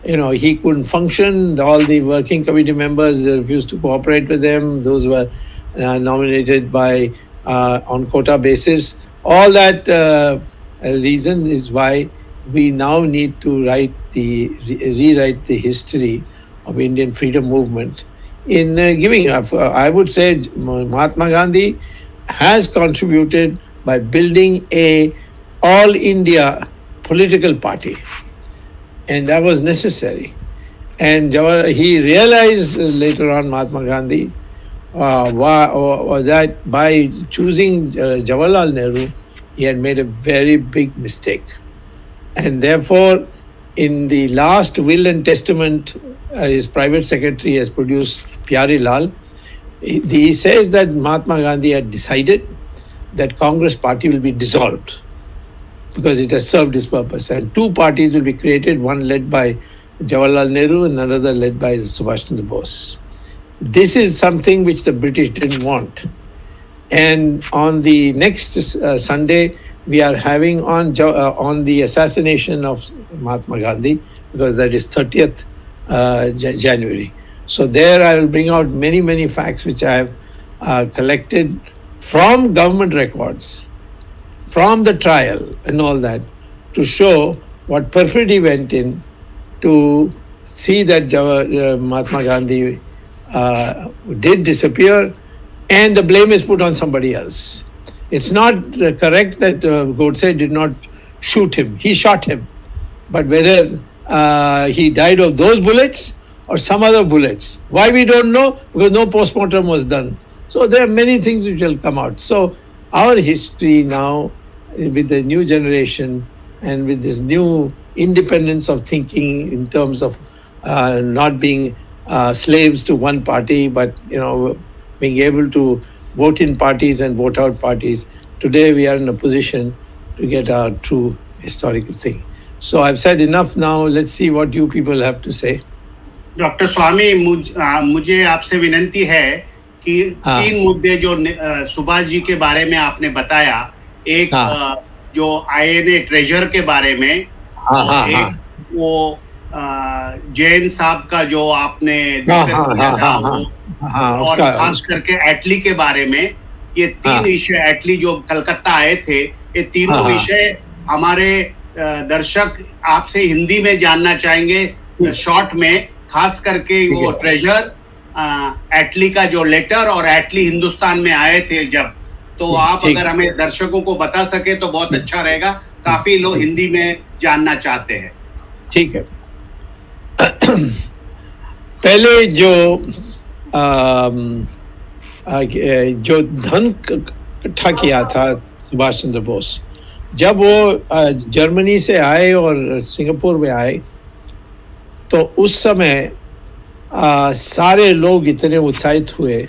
he couldn't function. All the working committee members refused to cooperate with him. Those were nominated by on quota basis. All that reason is why we now need to rewrite the history of Indian freedom movement in giving up. I would say Mahatma Gandhi has contributed by building a all India political party, and that was necessary. And he realized later on, Mahatma Gandhi, that by choosing Jawaharlal Nehru, he had made a very big mistake. And therefore, in the last will and testament, his private secretary has produced Pyari Lal. He says that Mahatma Gandhi had decided that Congress party will be dissolved because it has served its purpose, and 2 parties will be created, one led by Jawaharlal Nehru, and another led by Subhash Chandra Bose. This is something which the British didn't want. And on the next Sunday, we are having on the assassination of Mahatma Gandhi, because that is 30th January. So there I will bring out many, many facts which I have collected from government records, from the trial and all that, to show what perfidy went in to see that Mahatma Gandhi did disappear, and the blame is put on somebody else. It's not correct that Godse did not shoot him. He shot him. But whether he died of those bullets or some other bullets, why we don't know, because no postmortem was done. So there are many things which will come out. So our history now, with the new generation and with this new independence of thinking in terms of not being slaves to one party, but being able to vote in parties and vote out parties. Today we are in a position to get our true historical thing. So I've said enough now. Let's see what you people have to say. Doctor Swamy, मुझे आपसे विनंती है कि 3 मुद्दे जो सुभाष जी के बारे में आपने बताया, एक जो INA ट्रेजर के बारे में, एक वो जैन साहब का जो आपने किया था, और खास करके एटली के बारे में, ये 3 विषय, एटली जो कलकत्ता आए थे, ये तीनों विषय हमारे दर्शक आपसे हिंदी में जानना चाहेंगे शॉर्ट में, खास करके वो ट्रेजर, एटली का जो लेटर और एटली हिंदुस्तान में आए थे जब, तो आप अगर हमें दर्शकों को बता सके तो बहुत अच्छा रहेगा। काफी लोग हिंदी में जानना चाहते हैं। ठीक है। पहले जो धन इकट्ठा किया था सुभाष चंद्र बोस, जब वो जर्मनी से आए और सिंगापुर में आए, तो उस समय सारे लोग इतने उत्साहित हुए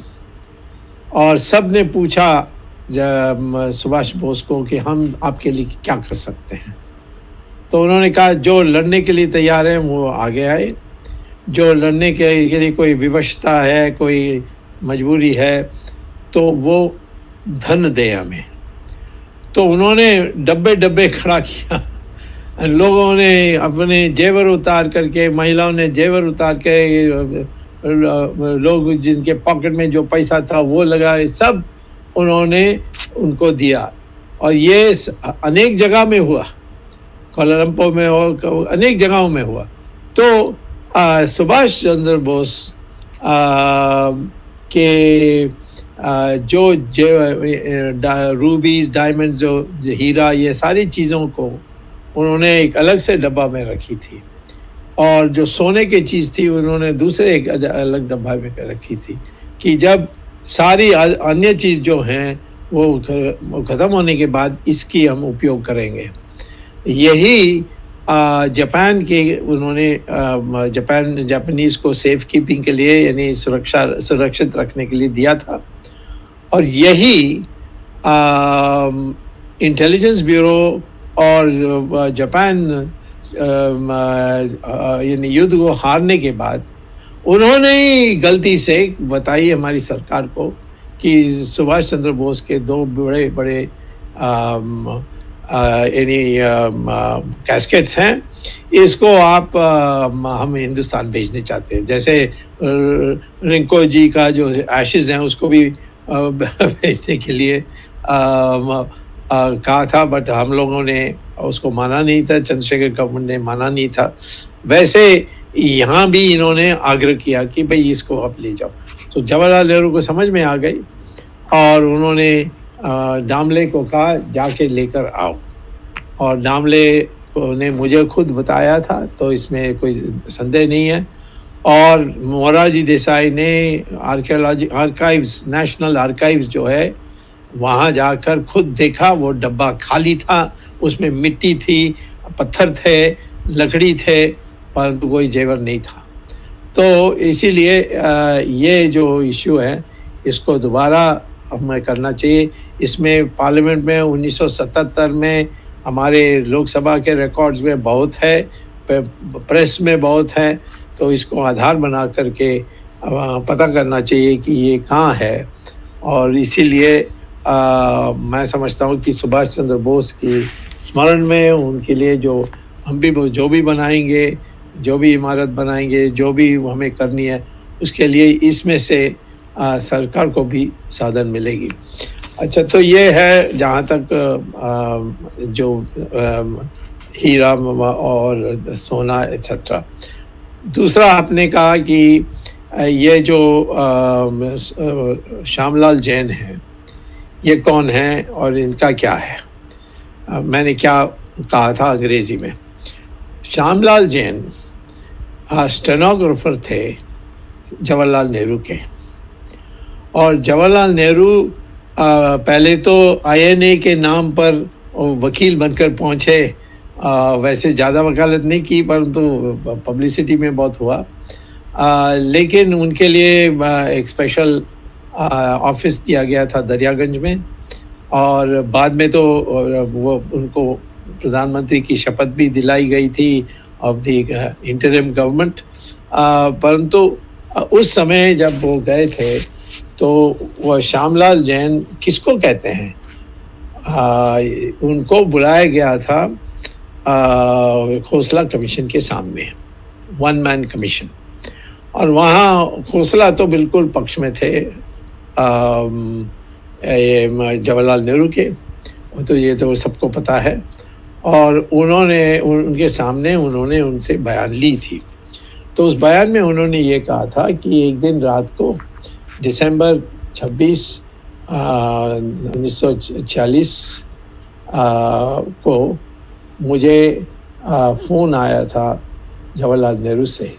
और सब ने पूछा सुभाष बोस को कि हम आपके लिए क्या कर सकते हैं। तो उन्होंने कहा जो लड़ने के लिए तैयार हैं वो आगे आए, जो लड़ने के लिए कोई विवशता है, कोई मजबूरी है, तो वो धन दे हमें। तो उन्होंने डब्बे डब्बे खड़ा किया, लोगों ने अपने जेवर उतार करके, महिलाओं ने जेवर उतार के, लोग जिनके पॉकेट में जो पैसा था वो लगाए, सब उन्होंने उनको दिया। और ये अनेक जगह में हुआ, कोलंबो में हो, अनेक जगहों में हुआ। तो सुभाष चंद्र बोस के जो रूबीज, डायमंड्स, जो हीरा, ये सारी चीज़ों को उन्होंने एक अलग से डब्बा में रखी थी, और जो सोने की चीज़ थी उन्होंने दूसरे एक अलग डब्बा में रखी थी, कि जब सारी अन्य चीज़ जो हैं वो ख़त्म होने के बाद इसकी हम उपयोग करेंगे। यही जापान के उन्होंने जापानीज़ को सेफ कीपिंग के लिए, यानी सुरक्षित रखने के लिए दिया था। और यही इंटेलिजेंस ब्यूरो और जापान यानी युद्ध को हारने के बाद उन्होंने ही गलती से बताई हमारी सरकार को कि सुभाष चंद्र बोस के 2 बड़े बड़े यानी कैस्केट्स हैं, इसको आप हम हिंदुस्तान भेजने चाहते हैं। जैसे रिंको जी का जो एशेज़ हैं उसको भी भेजने के लिए कहा था, बट हम लोगों ने उसको माना नहीं था, चंद्रशेखर गवर्नमेंट ने माना नहीं था। वैसे यहाँ भी इन्होंने आग्रह किया कि भाई इसको आप ले जाओ। तो जवाहरलाल नेहरू को समझ में आ गई और उन्होंने डामले को कहा जाके लेकर आओ, और डामले ने मुझे खुद बताया था, तो इसमें कोई संदेह नहीं है। और मोरारजी देसाई ने आर्काइव्स, नेशनल आर्काइव्स जो है, वहाँ जाकर खुद देखा, वो डब्बा खाली था, उसमें मिट्टी थी, पत्थर थे, लकड़ी थे, परंतु कोई जेवर नहीं था। तो इसीलिए ये जो इशू है इसको दोबारा हमें करना चाहिए। इसमें पार्लियामेंट में 1977 में हमारे लोकसभा के रिकॉर्ड्स में बहुत है, प्रेस में बहुत है, तो इसको आधार बना करके पता करना चाहिए कि ये कहाँ है। और इसीलिए मैं समझता हूँ कि सुभाष चंद्र बोस की स्मरण में उनके लिए हम भी जो भी बनाएंगे, जो भी इमारत बनाएंगे, जो भी हमें करनी है, उसके लिए इसमें से सरकार को भी साधन मिलेगी। अच्छा, तो ये है जहाँ तक जो हीरा और सोना एट्सेट्रा। दूसरा आपने कहा कि ये जो श्यामलाल जैन हैं, ये कौन है और इनका क्या है। मैंने क्या कहा था अंग्रेज़ी में। श्यामलाल जैन स्टेनोग्राफर थे जवाहरलाल नेहरू के, और जवाहरलाल नेहरू पहले तो INA के नाम पर वकील बनकर पहुँचे। वैसे ज़्यादा वकालत नहीं की, परंतु पब्लिसिटी में बहुत हुआ। लेकिन उनके लिए एक स्पेशल ऑफिस दिया गया था दरियागंज में, और बाद में तो वो उनको प्रधानमंत्री की शपथ भी दिलाई गई थी ऑफ द इंटरिम गवर्नमेंट। परंतु उस समय जब वो गए थे तो वो श्यामलाल जैन किसको कहते हैं, उनको बुलाया गया था खोसला कमीशन के सामने, 1 मैन कमीशन। और वहाँ खोसला तो बिल्कुल पक्ष में थे जवाहरलाल नेहरू के, तो ये तो सबको पता है। और उनके सामने उन्होंने उनसे बयान ली थी। तो उस बयान में उन्होंने ये कहा था कि एक दिन रात को दिसंबर 26, 1946 को मुझे फ़ोन आया था जवाहरलाल नेहरू से,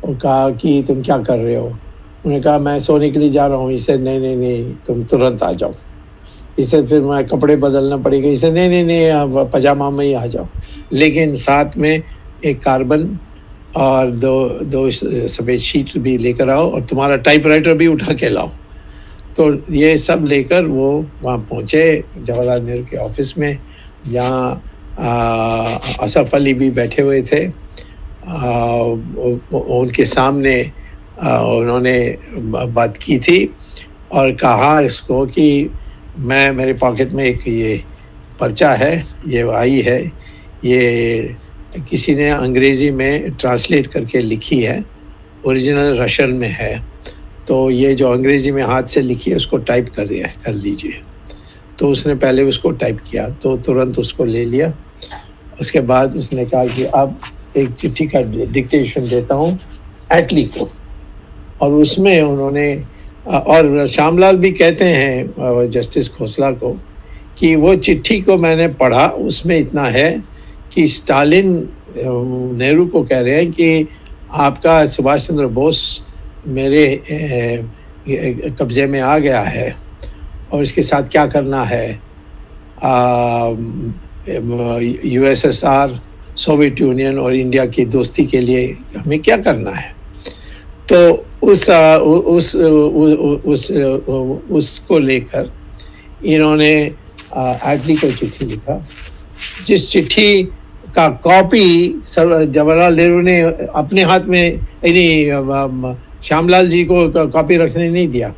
और कहा कि तुम क्या कर रहे हो। उन्होंने कहा मैं सोने के लिए जा रहा हूँ। इसे नहीं, तुम तुरंत आ जाओ। इसे फिर मैं कपड़े बदलना पड़ेगा। इसे नहीं, पजामा में ही आ जाओ, लेकिन साथ में एक कार्बन और दो सफ़ेद शीट भी लेकर आओ, और तुम्हारा टाइपराइटर भी उठा के लाओ। तो ये सब लेकर वो वहाँ पहुँचे जवाहरलाल नेहरू के ऑफिस में, जहाँ असफ अली भी बैठे हुए थे। उनके सामने उन्होंने बात की थी और कहा इसको कि मेरे पॉकेट में एक ये पर्चा है, ये आई है, ये किसी ने अंग्रेज़ी में ट्रांसलेट करके लिखी है, ओरिजिनल रशियन में है, तो ये जो अंग्रेज़ी में हाथ से लिखी है उसको टाइप कर लीजिए। तो उसने पहले उसको टाइप किया, तो तुरंत उसको ले लिया। उसके बाद उसने कहा कि अब एक चिट्ठी का डिक्टेशन देता हूँ एटली को, और उसमें उन्होंने, और श्यामलाल भी कहते हैं जस्टिस खोसला को कि वो चिट्ठी को मैंने पढ़ा, उसमें इतना है कि स्टालिन नेहरू को कह रहे हैं कि आपका सुभाष चंद्र बोस मेरे कब्ज़े में आ गया है और इसके साथ क्या करना है। USSR, सोवियत यूनियन और इंडिया की दोस्ती के लिए हमें क्या करना है। तो उसको लेकर इन्होंने एटली को चिट्ठी लिखा, जिस चिट्ठी का कॉपी जवाहरलाल नेहरू ने अपने हाथ में, यानी श्यामलाल जी को कॉपी रखने नहीं दिया,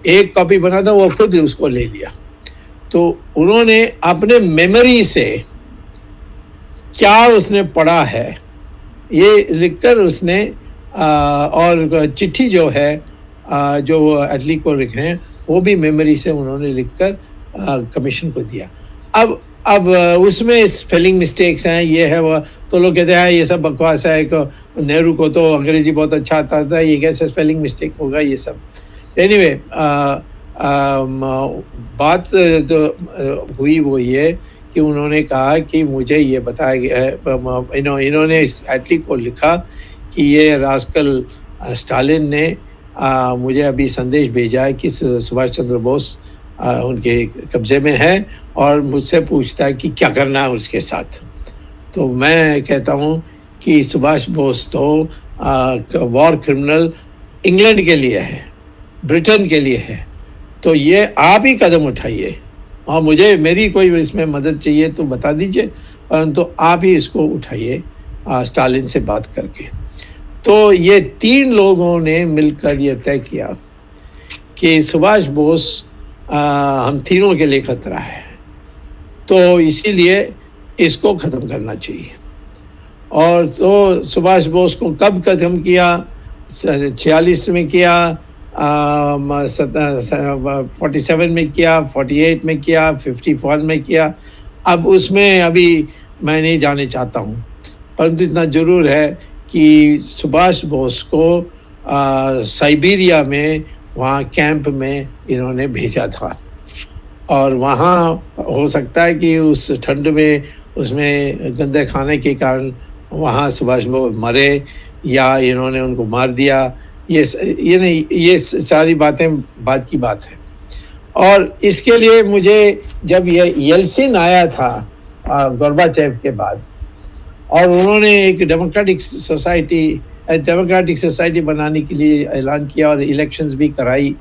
एक कॉपी बना था, वो खुद उसको ले लिया। तो उन्होंने अपने मेमोरी से क्या उसने पढ़ा है ये लिखकर उसने और चिट्ठी जो है जो एटली को लिख रहे हैं वो भी मेमोरी से उन्होंने लिखकर कमीशन को दिया। अब उसमें स्पेलिंग मिस्टेक्स हैं, ये है वो, तो लोग कहते हैं ये सब बकवास है, नेहरू को तो अंग्रेज़ी बहुत अच्छा आता था, ये कैसे स्पेलिंग मिस्टेक होगा ये सब। एनीवे बात जो हुई वो ये कि उन्होंने कहा कि मुझे ये बताया गया है, इन्होंने इस एटली को लिखा कि ये रास्कल स्टालिन ने मुझे अभी संदेश भेजा है कि सुभाष चंद्र बोस उनके कब्ज़े में है और मुझसे पूछता है कि क्या करना है उसके साथ। तो मैं कहता हूँ कि सुभाष बोस तो वॉर क्रिमिनल इंग्लैंड के लिए है, ब्रिटेन के लिए है, तो ये आप ही कदम उठाइए, और मेरी कोई इसमें मदद चाहिए तो बता दीजिए, परंतु आप ही इसको उठाइए स्टालिन से बात करके। तो ये 3 लोगों ने मिलकर ये तय किया कि सुभाष बोस हम तीनों के लिए खतरा है, तो इसीलिए इसको ख़त्म करना चाहिए। और तो सुभाष बोस को कब ख़त्म किया? 46 में किया, 47 में किया, 48 में किया, 51 में किया। अब उसमें अभी मैं नहीं जाने चाहता हूँ, परंतु इतना ज़रूर है कि सुभाष बोस को साइबेरिया में वहाँ कैंप में इन्होंने भेजा था, और वहाँ हो सकता है कि उस ठंड में उसमें गंदे खाने के कारण वहाँ सुभाष बोस मरे या इन्होंने उनको मार दिया। ये नहीं, ये सारी बातें बाद की बात है। और इसके लिए मुझे जब ये येल्सिन आया था गोर्बाचेव के बाद, और उन्होंने एक डेमोक्रेटिक सोसाइटी बनाने के लिए ऐलान किया और इलेक्शंस भी कराई,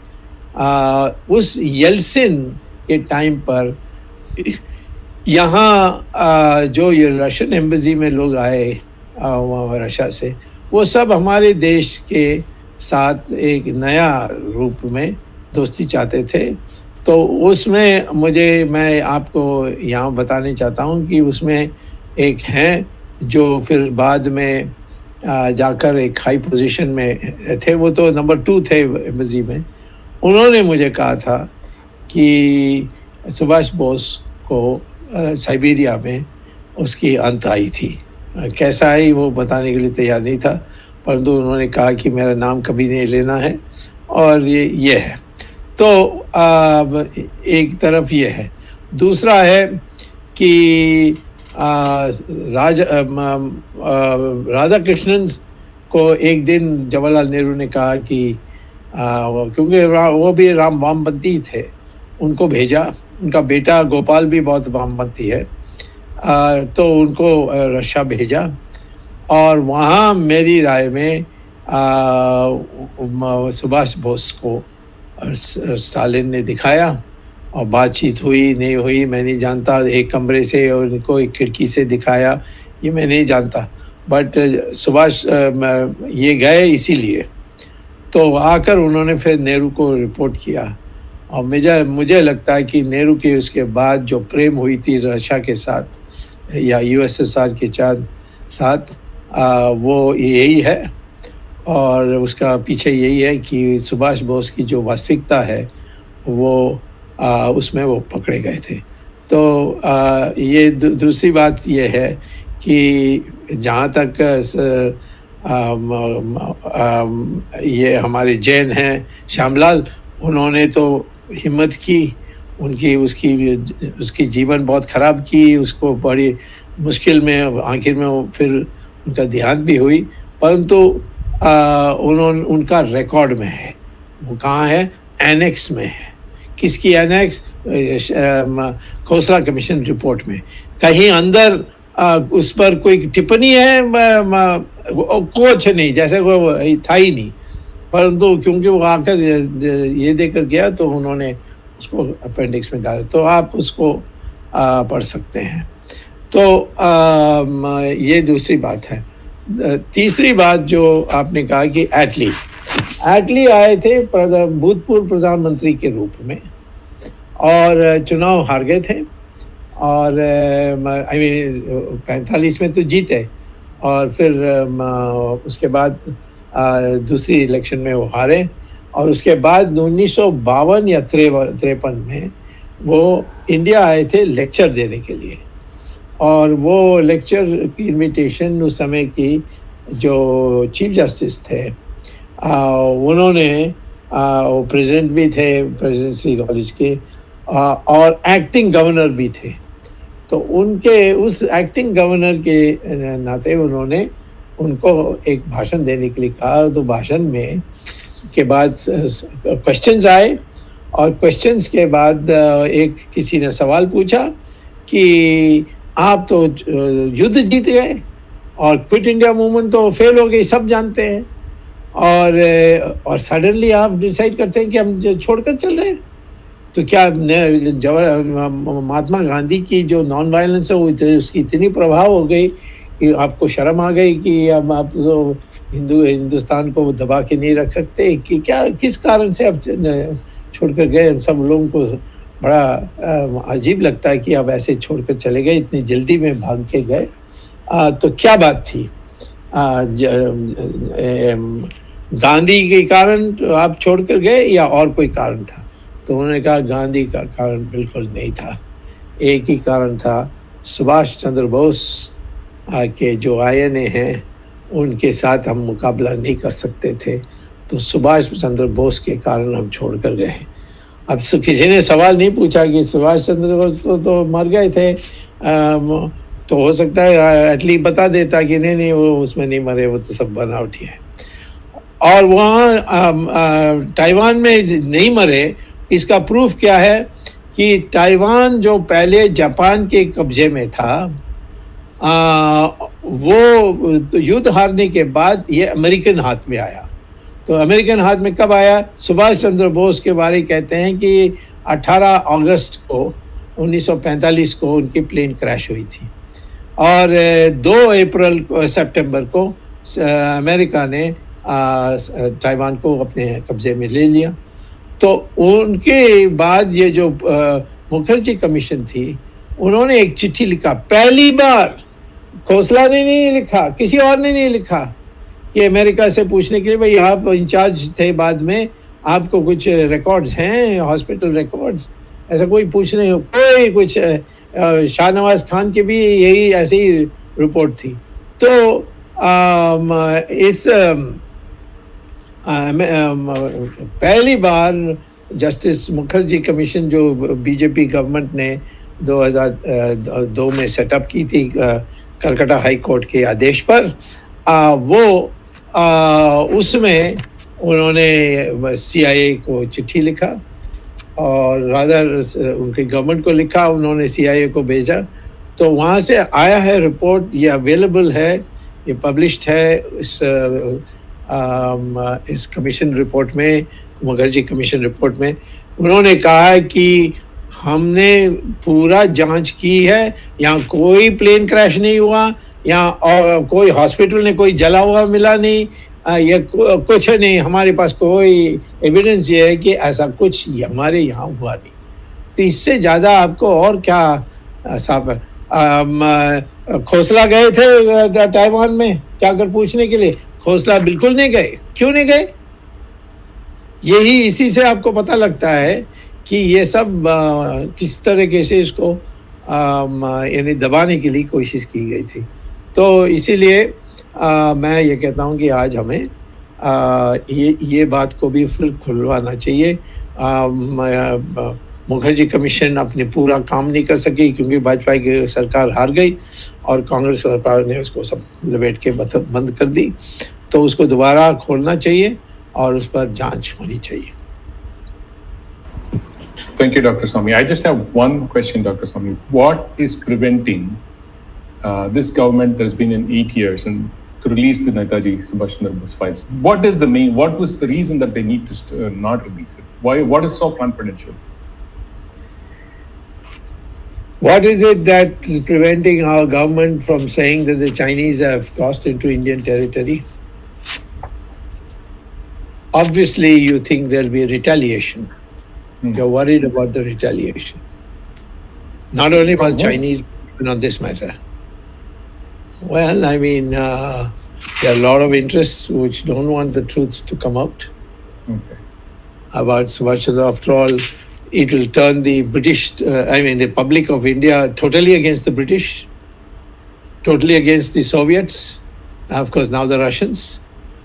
उस येल्सिन के टाइम पर यहाँ जो ये रशियन एम्बेसी में लोग आए रशिया से, वो सब हमारे देश के साथ एक नया रूप में दोस्ती चाहते थे। तो उसमें मैं आपको यहाँ बताने चाहता हूँ कि उसमें एक हैं जो फिर बाद में जाकर एक हाई पोजीशन में थे, वो तो नंबर 2 थे एम्बेसी में। उन्होंने मुझे कहा था कि सुभाष बोस को साइबेरिया में उसकी अंत आई थी। कैसा आई वो बताने के लिए तैयार नहीं था, परंतु उन्होंने कहा कि मेरा नाम कभी नहीं लेना है, और ये है। तो एक तरफ ये है। दूसरा है कि राधा कृष्णन को एक दिन जवाहरलाल नेहरू ने कहा कि क्योंकि वो भी वामपंथी थे, उनको भेजा। उनका बेटा गोपाल भी बहुत वामपंथी है, तो उनको रशिया भेजा, और वहाँ मेरी राय में सुभाष बोस को स्टालिन ने दिखाया, और बातचीत हुई नहीं हुई मैं नहीं जानता। एक कमरे से और उनको एक खिड़की से दिखाया, ये मैं नहीं जानता, बट सुभाष ये गए इसीलिए। तो आकर उन्होंने फिर नेहरू को रिपोर्ट किया, और मुझे लगता है कि नेहरू के उसके बाद जो प्रेम हुई थी रशिया के साथ या यूएसएसआर के साथ, वो यही है, और उसका पीछे यही है कि सुभाष बोस की जो वास्तविकता है वो उसमें वो पकड़े गए थे। तो ये दूसरी बात ये है कि जहाँ तक ये हमारे जैन हैं श्यामलाल, उन्होंने तो हिम्मत की, उसकी जीवन बहुत ख़राब की, उसको बड़ी मुश्किल में आखिर में वो फिर उनका देहांत भी हुई, परंतु उनका रिकॉर्ड में है। वो कहाँ है? एनेक्स में है। किसकी एनेक्स? खोसला कमीशन रिपोर्ट में। कहीं अंदर उस पर कोई टिप्पणी है? कुछ नहीं, जैसे वो था ही नहीं, परंतु क्योंकि वो आकर ये देकर गया तो उन्होंने उसको अपेंडिक्स में डाला, तो आप उसको पढ़ सकते हैं। तो ये दूसरी बात है। तीसरी बात जो आपने कहा कि एटली आए थे भूतपूर्व प्रधानमंत्री के रूप में, और चुनाव हार गए थे, और 45 में तो जीते, और फिर उसके बाद दूसरी इलेक्शन में वो हारे, और उसके बाद 1952 या 53 में वो इंडिया आए थे लेक्चर देने के लिए, और वो लेक्चर की इनविटेशन उस समय की जो चीफ जस्टिस थे उन्होंने, वो प्रेसिडेंट भी थे प्रेसिडेंसी कॉलेज के, और एक्टिंग गवर्नर भी थे। तो उनके उस एक्टिंग गवर्नर के नाते उन्होंने उनको एक भाषण देने के लिए कहा। तो भाषण में के बाद क्वेश्चंस आए, और क्वेश्चंस के बाद एक किसी ने सवाल पूछा कि आप तो युद्ध जीत गए और क्विट इंडिया मूवमेंट तो फेल हो गई, सब जानते हैं, और सडनली आप डिसाइड करते हैं कि हम छोड़कर चल रहे हैं। तो क्या महात्मा गांधी की जो नॉन वायलेंस है वो उसकी इतनी प्रभाव हो गई कि आपको शर्म आ गई कि अब आप तो हिंदुस्तान को दबा के नहीं रख सकते कि क्या, किस कारण से आप छोड़कर गए? सब लोगों को बड़ा अजीब लगता है कि आप ऐसे छोड़कर चले गए, इतनी जल्दी में भाग के गए। तो क्या बात थी? गांधी के कारण आप छोड़कर गए या और कोई कारण था? तो उन्होंने कहा गांधी का कारण बिल्कुल नहीं था, एक ही कारण था, सुभाष चंद्र बोस के जो आईएनए हैं उनके साथ हम मुकाबला नहीं कर सकते थे, तो सुभाष चंद्र बोस के कारण हम छोड़ कर गए। अब किसी ने सवाल नहीं पूछा कि सुभाष चंद्र बोस तो मर गए थे, तो हो सकता है एटलीस्ट बता देता कि नहीं नहीं वो उसमें नहीं मरे, वो तो सब बनावटी है। और वहाँ ताइवान में नहीं मरे, इसका प्रूफ क्या है कि ताइवान जो पहले जापान के कब्जे में था, वो युद्ध हारने के बाद ये अमेरिकन हाथ में आया। तो अमेरिकन हाथ में कब आया? सुभाष चंद्र बोस के बारे कहते हैं कि 18 अगस्त को 1945 को उनकी प्लेन क्रैश हुई थी और 2 सितंबर को अमेरिका ने ताइवान को अपने कब्जे में ले लिया। तो उनके बाद ये जो मुखर्जी कमीशन थी, उन्होंने एक चिट्ठी लिखा, पहली बार खोसला ने नहीं लिखा, किसी और ने नहीं लिखा, कि अमेरिका से पूछने के लिए भाई आप इंचार्ज थे बाद में, आपको कुछ रिकॉर्ड्स हैं, हॉस्पिटल रिकॉर्ड्स, ऐसा कोई पूछने, कोई कुछ शाहनवाज खान की भी यही ऐसी ही रिपोर्ट थी। तो इस पहली बार जस्टिस मुखर्जी कमीशन जो बीजेपी गवर्नमेंट ने 2002 में सेटअप की थी कलकत्ता हाई कोर्ट के आदेश पर, उसमें उन्होंने सीआईए को चिट्ठी लिखा और रादर उनके गवर्नमेंट को लिखा, उन्होंने सीआईए को भेजा। तो वहाँ से आया है रिपोर्ट, ये अवेलेबल है, ये पब्लिश्ड है इस कमीशन रिपोर्ट में, मुखर्जी कमीशन रिपोर्ट में। उन्होंने कहा है कि हमने पूरा जांच की है, यहाँ कोई प्लेन क्रैश नहीं हुआ, यहाँ कोई हॉस्पिटल ने कोई जला हुआ मिला नहीं, ये कुछ नहीं, हमारे पास कोई एविडेंस ये है कि ऐसा कुछ हमारे यहाँ हुआ नहीं। तो इससे ज़्यादा आपको और क्या साफ है? खोसला गए थे ताइवान में जाकर पूछने के लिए? खोसला बिल्कुल नहीं गए। क्यों नहीं गए? यही इसी से आपको पता लगता है कि ये सब किस तरीके से इसको यानी दबाने के लिए कोशिश की गई थी। तो इसीलिए मैं ये कहता हूँ कि आज हमें ये बात को भी फिर खुलवाना चाहिए। मुखर्जी कमीशन अपने पूरा काम नहीं कर सकी क्योंकि भाजपा की सरकार हार गई और कांग्रेस सरकार ने उसको सब लपेट के बंद कर दी। तो उसको दोबारा खोलना चाहिए और उस पर जांच होनी चाहिए। Thank you, Dr. Sawmy. I just have one question, Dr. Sawmy. What is preventing this government that has been in 8 years and to release the Netaji Subhash Chandra Bose files? What was the reason that they need to not release it? What is so confidential? What is it that is preventing our government from saying that the Chinese have crossed into Indian territory? Obviously, you think there'll be retaliation. You're worried about the retaliation. Not only about Chinese, but on this matter. Well, I mean, there are a lot of interests which don't want the truth to come out about Subhash Chandra. After all, it will turn the the public of India totally against the British, totally against the Soviets, of course now the Russians.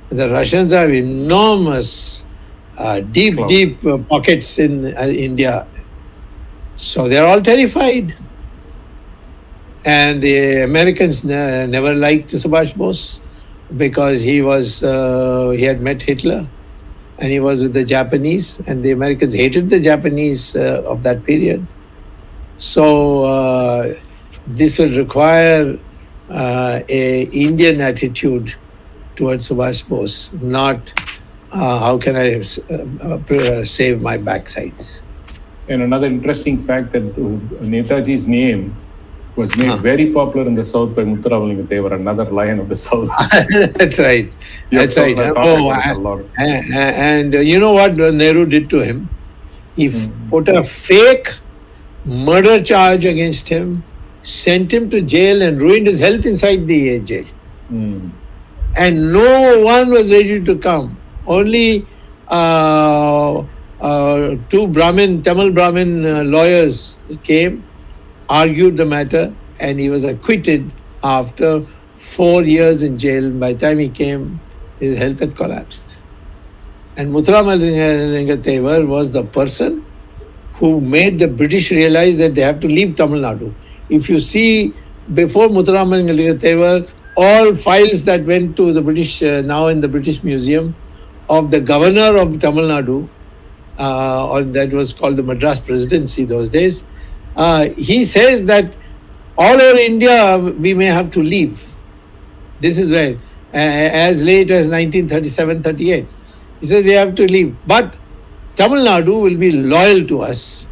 The Russians have enormous, deep pockets in India. So they're all terrified. And the Americans never liked Subhash Bose because he had met Hitler and he was with the Japanese, and the Americans hated the Japanese of that period. So this will require a Indian attitude towards Subhash Bose, not how can I save my backsides. And another interesting fact that Netaji's name was made very popular in the south by Muthuramalingam Thevar, another lion of the south. That's right. You have That's right. talked about it a lot. And you know what Nehru did to him? He put a fake murder charge against him, sent him to jail, and ruined his health inside the jail. And no one was ready to come. Only two Tamil Brahmin lawyers came, argued the matter, and he was acquitted after 4 years in jail. By the time he came, his health had collapsed. And Muthuramalingam Thevar was the person who made the British realize that they have to leave Tamil Nadu. If you see, before Muthuramalingam Thevar, all files that went to the British, now in the British Museum, of the governor of Tamil Nadu, or that was called the Madras Presidency those days, he says that all over India we may have to leave. This is where, as late as 1937-38, he said we have to leave. But Tamil Nadu will be loyal to us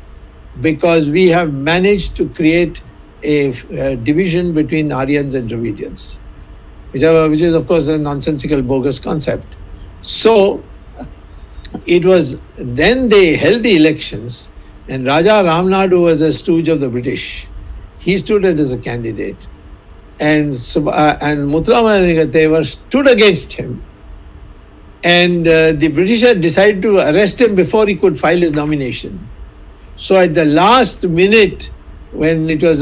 because we have managed to create a division between Aryans and Dravidians, which is of course a nonsensical, bogus concept. So it was then they held the elections, and Raja Ramnadu was a stooge of the British. He stood as a candidate, and Muthuramalingam Thevar stood against him. And the British had decided to arrest him before he could file his nomination. So at the last minute, when it was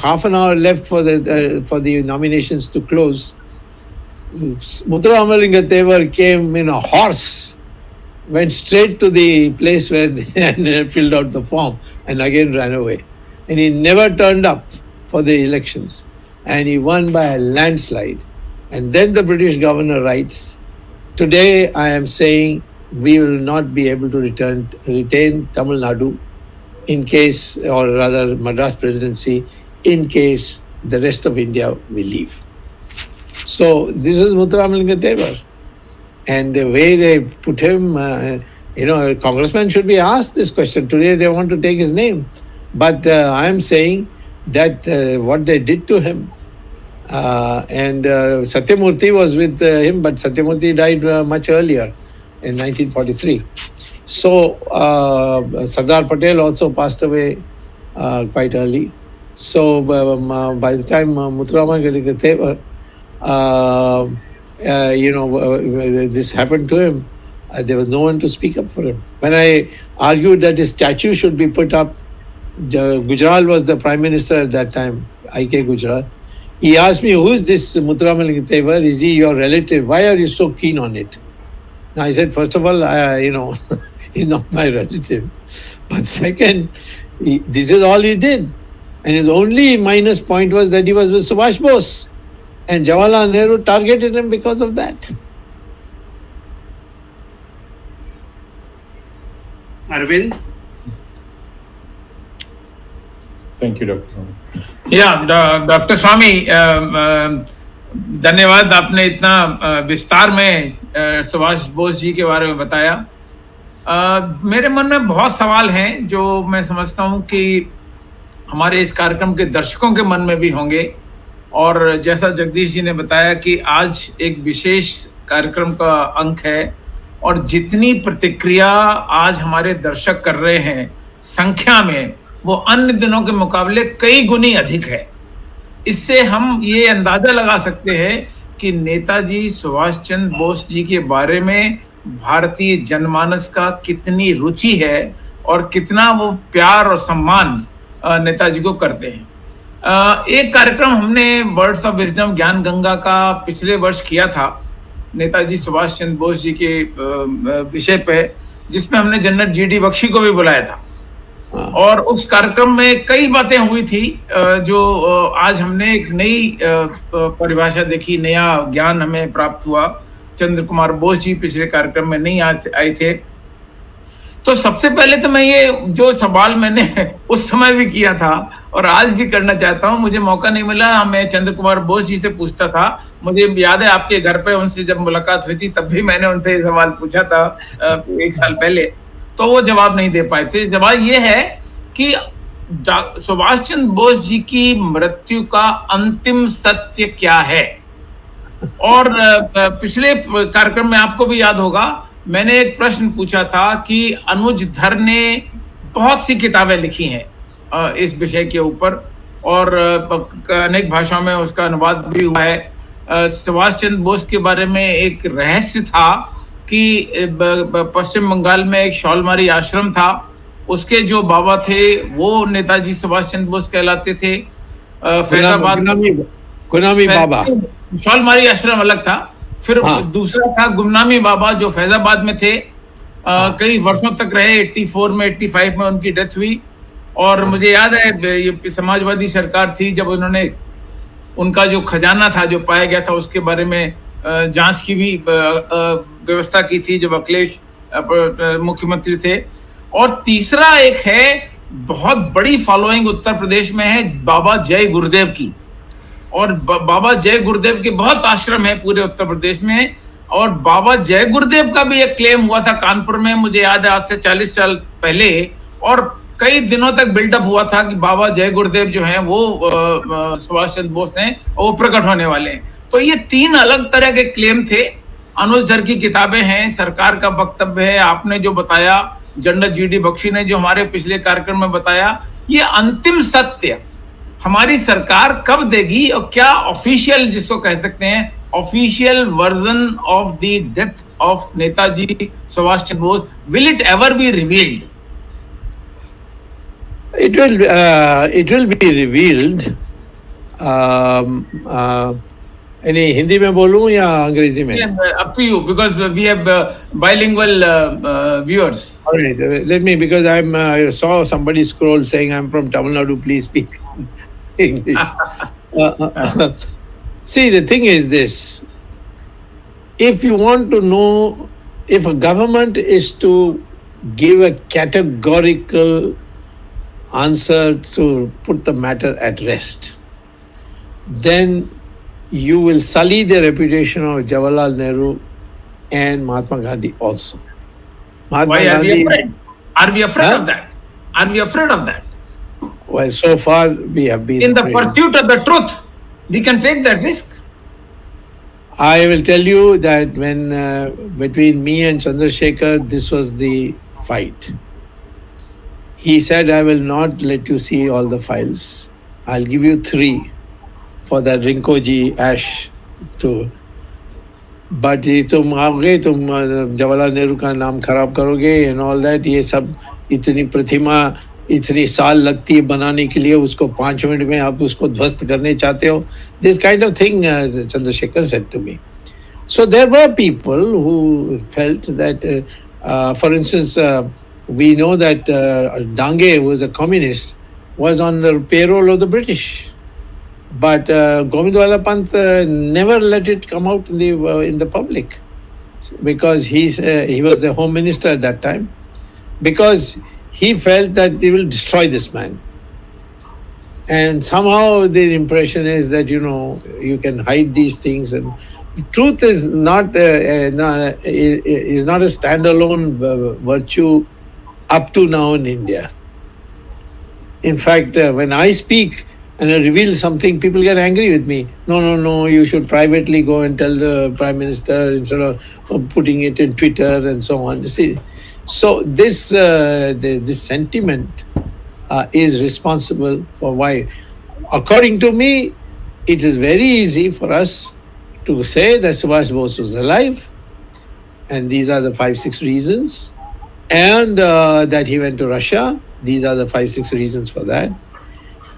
half an hour left for the nominations to close, Muthuramalingam Thevar came in a horse, went straight to the place where they had filled out the form, and again ran away. And he never turned up for the elections, and he won by a landslide. And then the British governor writes, "Today I am saying we will not be able to retain Tamil Nadu in case, or rather Madras Presidency, in case the rest of India will leave." So this is Muthuramalingam Thevar. And the way they put him, a congressman should be asked this question. Today they want to take his name. But I am saying that what they did to him, and Satyamurthy was with him, but Satyamurthy died much earlier in 1943. So Sardar Patel also passed away quite early. So by the time Muthuramalingam Thevar, this happened to him, there was no one to speak up for him. When I argued that his statue should be put up, Gujral was the Prime Minister at that time, I.K. Gujral. He asked me, "Who is this Muthuramalingam Thevar? Is he your relative? Why are you so keen on it?" Now I said, first of all, he's not my relative. But second, this is all he did. And his only minus point was that he was with Subhash Bose. And Jawaharlal Nehru targeted him because of that. Arvind? Thank you, Dr. Swamy. Yeah, doctor Swamy, धन्यवाद, आपने इतना विस्तार में सुभाष बोस जी के बारे में बताया। मेरे मन में बहुत सवाल हैं जो मैं समझता हूं कि हमारे इस कार्यक्रम के दर्शकों के मन में भी होंगे। और जैसा जगदीश जी ने बताया कि आज एक विशेष कार्यक्रम का अंक है, और जितनी प्रतिक्रिया आज हमारे दर्शक कर रहे हैं संख्या में, वो अन्य दिनों के मुकाबले कई गुनी अधिक है। इससे हम ये अंदाजा लगा सकते हैं कि नेताजी सुभाष चंद्र बोस जी के बारे में भारतीय जनमानस का कितनी रुचि है और कितना वो प्यार और सम्मान नेताजी को करते हैं। एक कार्यक्रम हमने वर्ड्स ऑफ विजडम ज्ञान गंगा का पिछले वर्ष किया था नेताजी सुभाष चंद्र बोस जी के विषय पे, जिसमें हमने जनरल जी.डी. बख्शी को भी बुलाया था। और उस कार्यक्रम में कई बातें हुई थी जो आज हमने एक नई परिभाषा देखी, नया ज्ञान हमें प्राप्त हुआ। चंद्र कुमार बोस जी पिछले कार्यक्रम में नहीं आए थे। तो सबसे पहले तो मैं ये जो सवाल मैंने उस समय भी किया था और आज भी करना चाहता हूँ, मुझे मौका नहीं मिला, मैं चंद्र कुमार बोस जी से पूछता था। मुझे याद है आपके घर पे उनसे जब मुलाकात हुई थी तब भी मैंने उनसे ये सवाल पूछा था 1 साल पहले, तो वो जवाब नहीं दे पाए थे। जवाब ये है कि सुभाष चंद्र बोस जी की मृत्यु का अंतिम सत्य क्या है? और पिछले कार्यक्रम में आपको भी याद होगा, मैंने एक प्रश्न पूछा था कि अनुज धर ने बहुत सी किताबें लिखी हैं इस विषय के ऊपर, और अनेक भाषाओं में उसका अनुवाद भी हुआ है। सुभाष चंद्र बोस के बारे में एक रहस्य था कि पश्चिम बंगाल में एक शॉलमारी आश्रम था, उसके जो बाबा थे वो नेताजी सुभाष चंद्र बोस कहलाते थे। फैजाबाद गुनामी बाबा, शॉलमारी आश्रम अलग था। फिर दूसरा था गुमनामी बाबा जो फैजाबाद में थे, कई वर्षों तक रहे, 84 में 85 में उनकी डेथ हुई। और मुझे याद है ये समाजवादी सरकार थी जब उन्होंने उनका जो खजाना था जो पाया गया था उसके बारे में जांच की भी व्यवस्था की थी जब अखिलेश मुख्यमंत्री थे। और तीसरा एक है, बहुत बड़ी फॉलोइंग उत्तर प्रदेश में है बाबा जय गुरुदेव की, और बाबा जय गुरुदेव के बहुत आश्रम है पूरे उत्तर प्रदेश में। और बाबा जय गुरुदेव का भी एक क्लेम हुआ था कानपुर में, मुझे याद है आज से 40 साल पहले, और कई दिनों तक बिल्डअप हुआ था कि बाबा जय गुरुदेव जो हैं वो सुभाष चंद्र बोस हैं और वो प्रकट होने वाले हैं। तो ये 3 अलग तरह के क्लेम थे। अनुज धर की किताबें हैं, सरकार का वक्तव्य है, आपने जो बताया, जनरल GD बख्शी ने जो हमारे पिछले कार्यक्रम में बताया, ये अंतिम सत्य हमारी सरकार कब देगी, और क्या ऑफिशियल, जिसको कह सकते हैं official version of the death of Netaji Subhash Chandra Bose, will it ever be revealed? It will be revealed. यानी हिंदी में बोलूं या अंग्रेजी में? Up to you, because we have bilingual viewers. All right, let me, because I saw somebody scroll saying I'm from Tamil Nadu, please speak English. See, the thing is this: if you want to know if a government is to give a categorical answer to put the matter at rest, then you will sully the reputation of Jawaharlal Nehru and Mahatma Gandhi also. Why are we afraid? Are we afraid of that? Are we afraid of that? Well, so far we have been in the pursuit of the truth. We can take that risk. I will tell you that when between me and Chandrasekhar, this was the fight. He said, I will not let you see all the files. I'll give you 3 for that Rinpoche ash to. But ये तुम आओगे, तुम जवाहरलाल नेहरू का नाम खराब करोगे and all that, ये सब इतनी प्रतिमा इतनी साल लगती है बनाने के लिए, उसको 5 मिनट में आप उसको ध्वस्त करने चाहते हो. This kind of thing Chandrasekhar said to me. So there were people who felt that, for instance, we know that Dange, who was a communist, was on the payroll of the British. But Govindwala Pant never let it come out in the public, because he was the home minister at that time, because he felt that they will destroy this man. And somehow the impression is that, you can hide these things, and the truth is not a standalone virtue up to now in India. In fact, when I speak and I reveal something, people get angry with me. No, you should privately go and tell the Prime Minister instead of putting it in Twitter and so on. You see, so this sentiment is responsible for why. According to me, it is very easy for us to say that Subhash Bose was alive, and these are the 5-6 reasons, and that he went to Russia. These are the 5-6 reasons for that,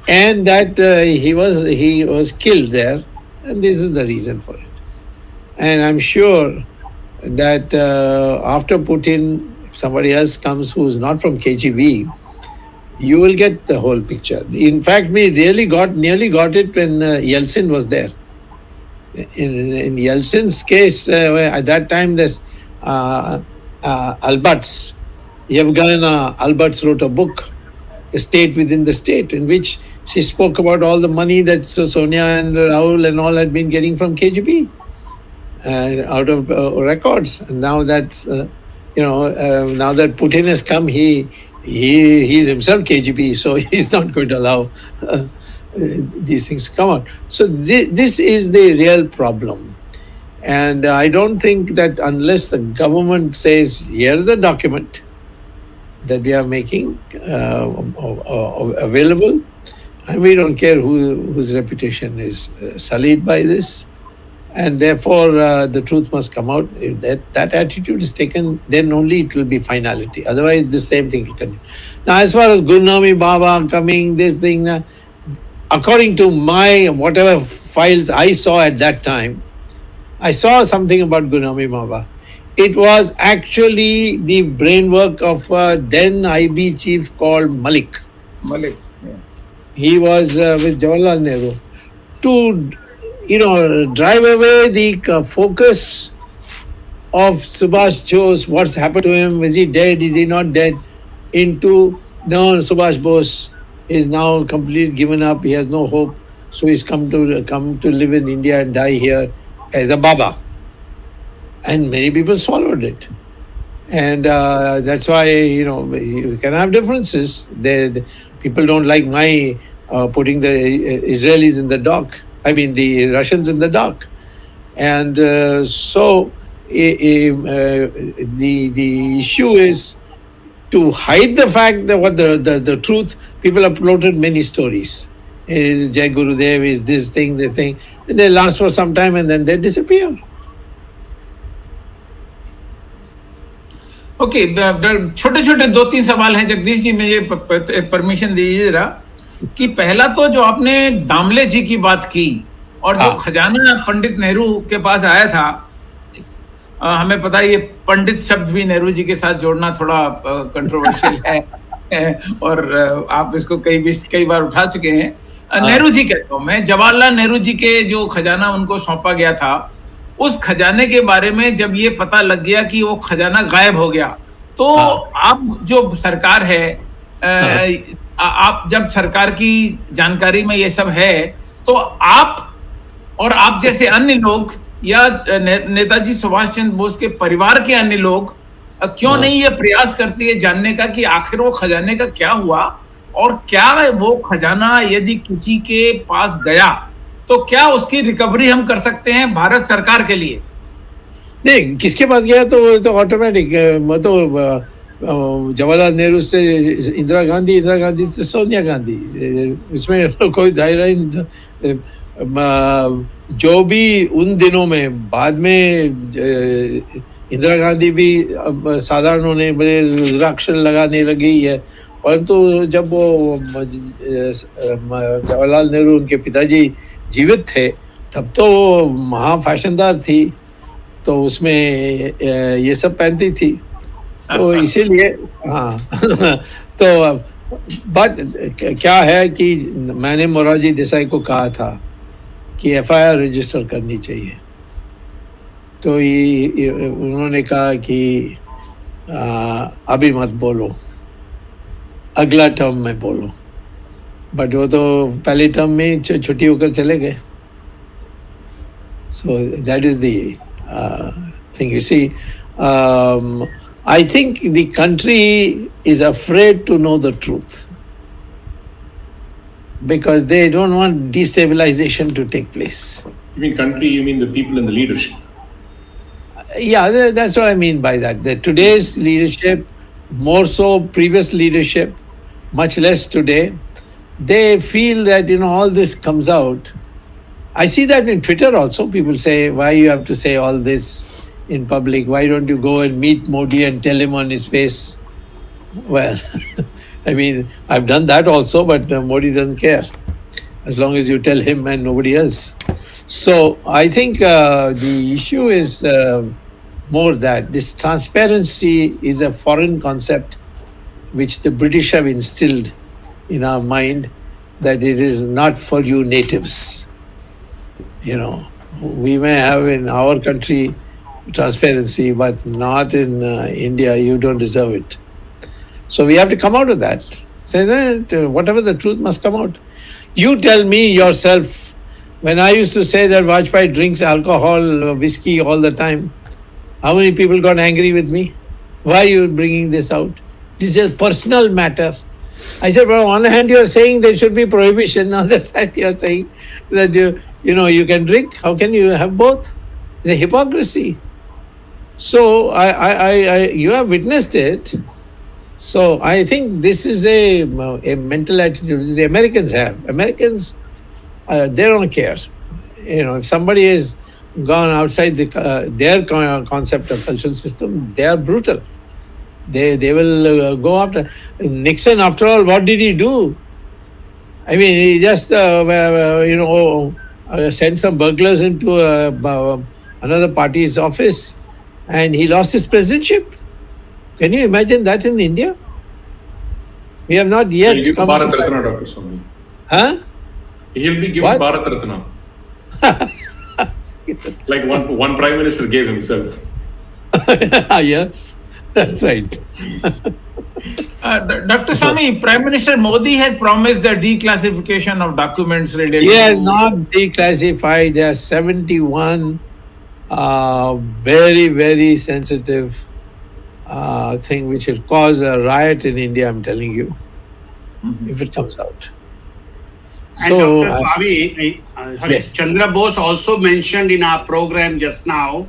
and that he was killed there, and this is the reason for it. And I'm sure that after Putin, if somebody else comes who is not from KGB, you will get the whole picture. In fact, we nearly got it when Yeltsin was there. In Yeltsin's case, at that time, there's Alberts, Yevgena Alberts wrote a book, The State Within the State, in which she spoke about all the money that Sonia and Rahul and all had been getting from KGB out of records. And now that's, now that Putin has come, he He's himself KGB, so he's not going to allow these things to come out. So this is the real problem. And I don't think that unless the government says, here's the document that we are making available, and we don't care whose reputation is sullied by this, and therefore the truth must come out. If that attitude is taken, then only it will be finality. Otherwise, the same thing will continue. Now, as far as Gurnami Baba coming, this thing, according to my whatever files I saw at that time, I saw something about Gurnami Baba. It was actually the brainwork of a then IB chief called Malik. Malik. Yeah. He was with Jawaharlal Nehru to, drive away the focus of Subhash Bose. What's happened to him? Is he dead? Is he not dead? Into no, Subhash Bose is now completely given up. He has no hope. So he's come to live in India and die here as a Baba. And many people swallowed it. And that's why, you can have differences. People don't like my putting the Israelis in the dock. I mean, the Russians in the dock. And so the issue is to hide the fact that what the truth. People have floated many stories. Jai Gurudev is this thing, the thing. And they last for some time and then they disappear. Okay छोटे छोटे 2-3 सवाल हैं जगदीश जी, मुझे permission दीजिए जरा कि पहला तो जो आपने दामले जी की बात की और जो खजाना पंडित नेहरू के पास आया था, हमें पता है ये पंडित शब्द भी नेहरू जी के साथ जोड़ना थोड़ा कंट्रोवर्शियल है और आप इसको कई बार उठा चुके हैं। नेहरू जी कहता हूं मैं, जवाहरलाल नेहरू जी के जो खजाना उनको सौंपा गया था, उस खजाने के बारे में जब ये पता लग गया कि वो खजाना गायब हो गया, तो आप जो सरकार है, आप जब सरकार की जानकारी में ये सब है, तो आप और आप जैसे अन्य लोग या नेताजी सुभाष चंद्र बोस के परिवार के अन्य लोग क्यों नहीं ये प्रयास करते हैं जानने का कि आखिर वो खजाने का क्या हुआ और क्या वो खजाना यदि किसी के पास गया तो क्या उसकी रिकवरी हम कर सकते हैं भारत सरकार के लिए? नहीं, किसके पास गया तो ऑटोमेटिक, तो जवाहरलाल नेहरू से इंदिरा गांधी से सोनिया गांधी, इसमें कोई दायरा जो भी उन दिनों में, बाद में इंदिरा गांधी भी साधारण होने बड़े रुद्राक्षर लगाने लगी है, परंतु जब वो जवाहरलाल नेहरू उनके पिताजी जीवित थे तब तो वो महा फैशनदार थी, तो उसमें ये सब पहनती थी, तो इसीलिए तो बट क्या है कि मैंने मोरारजी देसाई को कहा था कि एफआईआर रजिस्टर करनी चाहिए, तो उन्होंने कहा कि अभी मत बोलो, अगला टर्म में बोलो, बट वो तो पहले टर्म में छुट्टी होकर चले गए। So that is the thing, you see. I think the country is afraid to know the truth because they don't want destabilization to take place. You mean country, you mean the people in the leadership? Yeah, that's what I mean by that. The today's leadership, more so previous leadership, much less today, they feel that, all this comes out. I see that in Twitter also. People say, why you have to say all this in public? Why don't you go and meet Modi and tell him on his face? Well, I mean, I've done that also, but Modi doesn't care as long as you tell him and nobody else. So I think the issue is more that this transparency is a foreign concept which the British have instilled in our mind, that it is not for you natives. We may have in our country transparency, but not in India. You don't deserve it. So we have to come out of that. Say that whatever the truth must come out. You tell me yourself, when I used to say that Vajpayee drinks alcohol, whiskey all the time, how many people got angry with me? Why are you bringing this out? This is a personal matter. I said, well, on one hand, you are saying there should be prohibition. On the other side, you are saying that you can drink. How can you have both? It's a hypocrisy. So you have witnessed it. So I think this is a mental attitude the Americans have. Americans, they don't care. If somebody has gone outside their concept of cultural system, they are brutal. They will go after. Nixon, after all, what did he do? I mean, he just sent some burglars into another party's office, and he lost his presidentship. Can you imagine that in India? We have not yet He'll give come Bharat to that. Ratna, Dr. Sawmy. Huh? He'll be given What? Bharat Ratna. Like one prime minister gave himself. Yes, that's right. Dr. Sawmy, Prime Minister Modi has promised the declassification of documents related He has to... not declassified. There are 71 very, very sensitive thing which will cause a riot in India, I'm telling you, if it comes out. And So, Dr. Sawmy, yes. Chandra Bose also mentioned in our program just now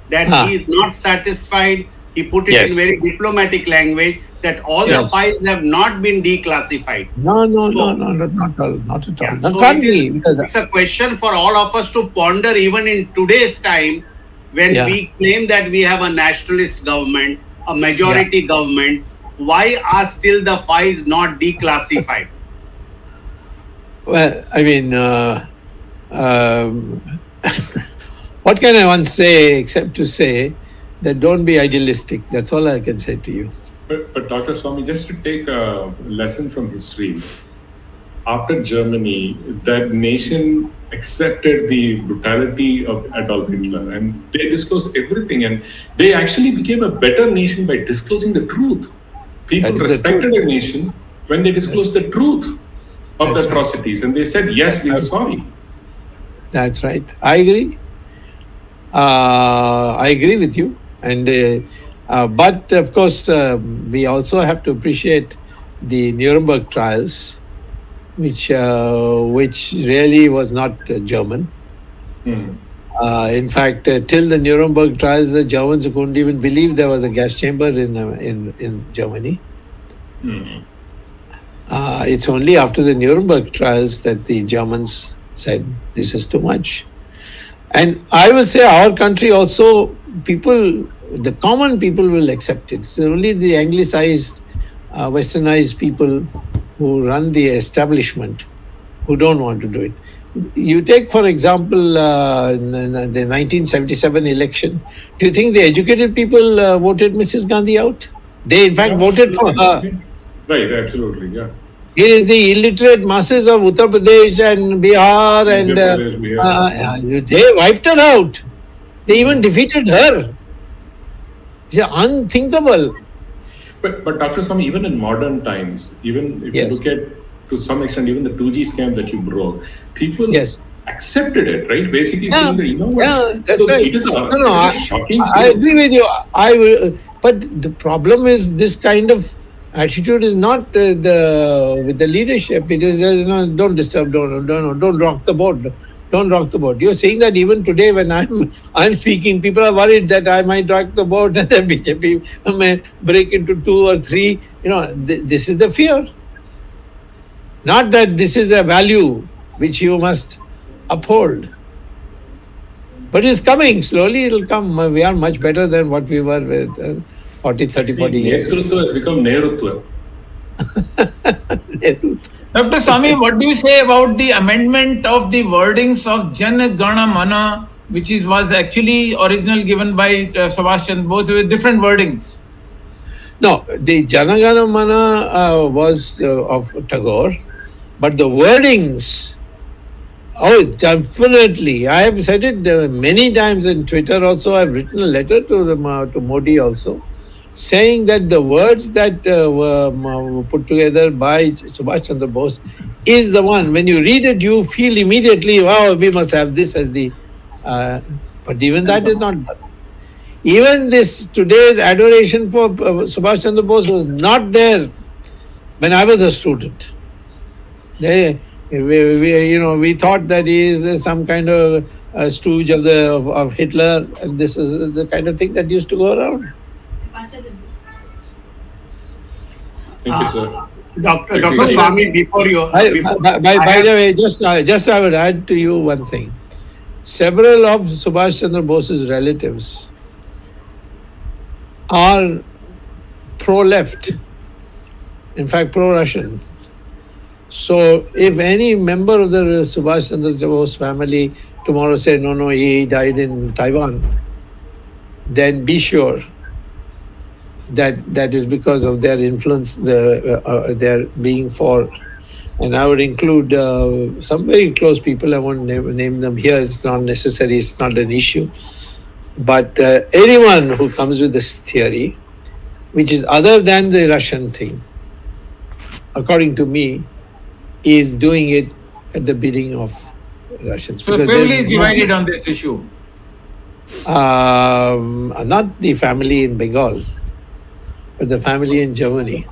that he is not satisfied. He put it Yes. in very diplomatic language that all the Yes. files have not been declassified. No, So- not at all. Not at all. Yeah, No, so can't it is- be, because it's a question for all of us to ponder even in today's time when Yeah. we claim that we have a nationalist government, a majority government. Why are still the files not declassified? well, I mean, what can I once say except to say that don't be idealistic. That's all I can say to you. But Dr. Sawmy, just to take a lesson from history, after Germany, that nation accepted the brutality of Adolf Hitler and they disclosed everything, and they actually became a better nation by disclosing the truth. People That is the respected truth. a nation when they disclosed the truth of That's the atrocities, and they said, yes, we are sorry. That's right. I agree. I agree with you. And but of course, we also have to appreciate the Nuremberg trials, which really was not German. Hmm. In fact, till the Nuremberg trials, the Germans couldn't even believe there was a gas chamber in Germany. Hmm. It's only after the Nuremberg trials that the Germans said, this is too much. And I will say our country also, the common people will accept it. It's only the anglicized, westernized people who run the establishment who don't want to do it. You take, for example, the 1977 election. Do you think the educated people voted Mrs. Gandhi out? They, in fact, voted for her. Right, absolutely, yeah. It is the illiterate masses of Uttar Pradesh and Bihar and they wiped her out. They even defeated her. It's unthinkable. But Dr. Sawmy, even in modern times, even if Yes. you look at, to some extent, even the 2G scam that you broke, people Yes. accepted it, right? Basically Yeah, saying that, you know what? yeah, that's so right. It is No, shocking. I agree with you. But the problem is this kind of attitude is not with the leadership. It is don't disturb, don't rock the boat. Don't rock the boat. You're saying that even today when I'm speaking, people are worried that I might rock the boat and then BJP may break into 2 or 3. This is the fear. Not that this is a value which you must uphold. But it's coming. Slowly it'll come. We are much better than what we were with 40 years ago. Nesrutva has become Nerutva. Dr. Sawmy, what do you say about the amendment of the wordings of Jana Gana Mana, which was actually originally given by Subhash Chandra Bose with different wordings? No, the Jana Gana Mana was of Tagore, but the wordings, definitely. I have said it many times in Twitter also. I've written a letter to Modi also, saying that the words that were put together by Subhash Chandra Bose is the one. When you read it, you feel immediately, wow, we must have this as the... but even that is not done. Even this today's adoration for Subhash Chandra Bose was not there when I was a student. We thought that he is some kind of stooge of Hitler, and this is the kind of thing that used to go around. Thank you, sir. Dr. Thank you. Sawmy, before you, By I the way, just I would add to you one thing. Several of Subhash Chandra Bose's relatives are pro-left, in fact pro-Russian. So if any member of the Subhash Chandra Bose family tomorrow say, no, he died in Taiwan, then be sure that is because of their influence, their being for. And I would include some very close people. I won't name them here. It's not necessary. It's not an issue. But anyone who comes with this theory, which is other than the Russian thing, according to me, is doing it at the bidding of Russians. So family is divided on this issue. Not the family in Bengal, but the family in Germany.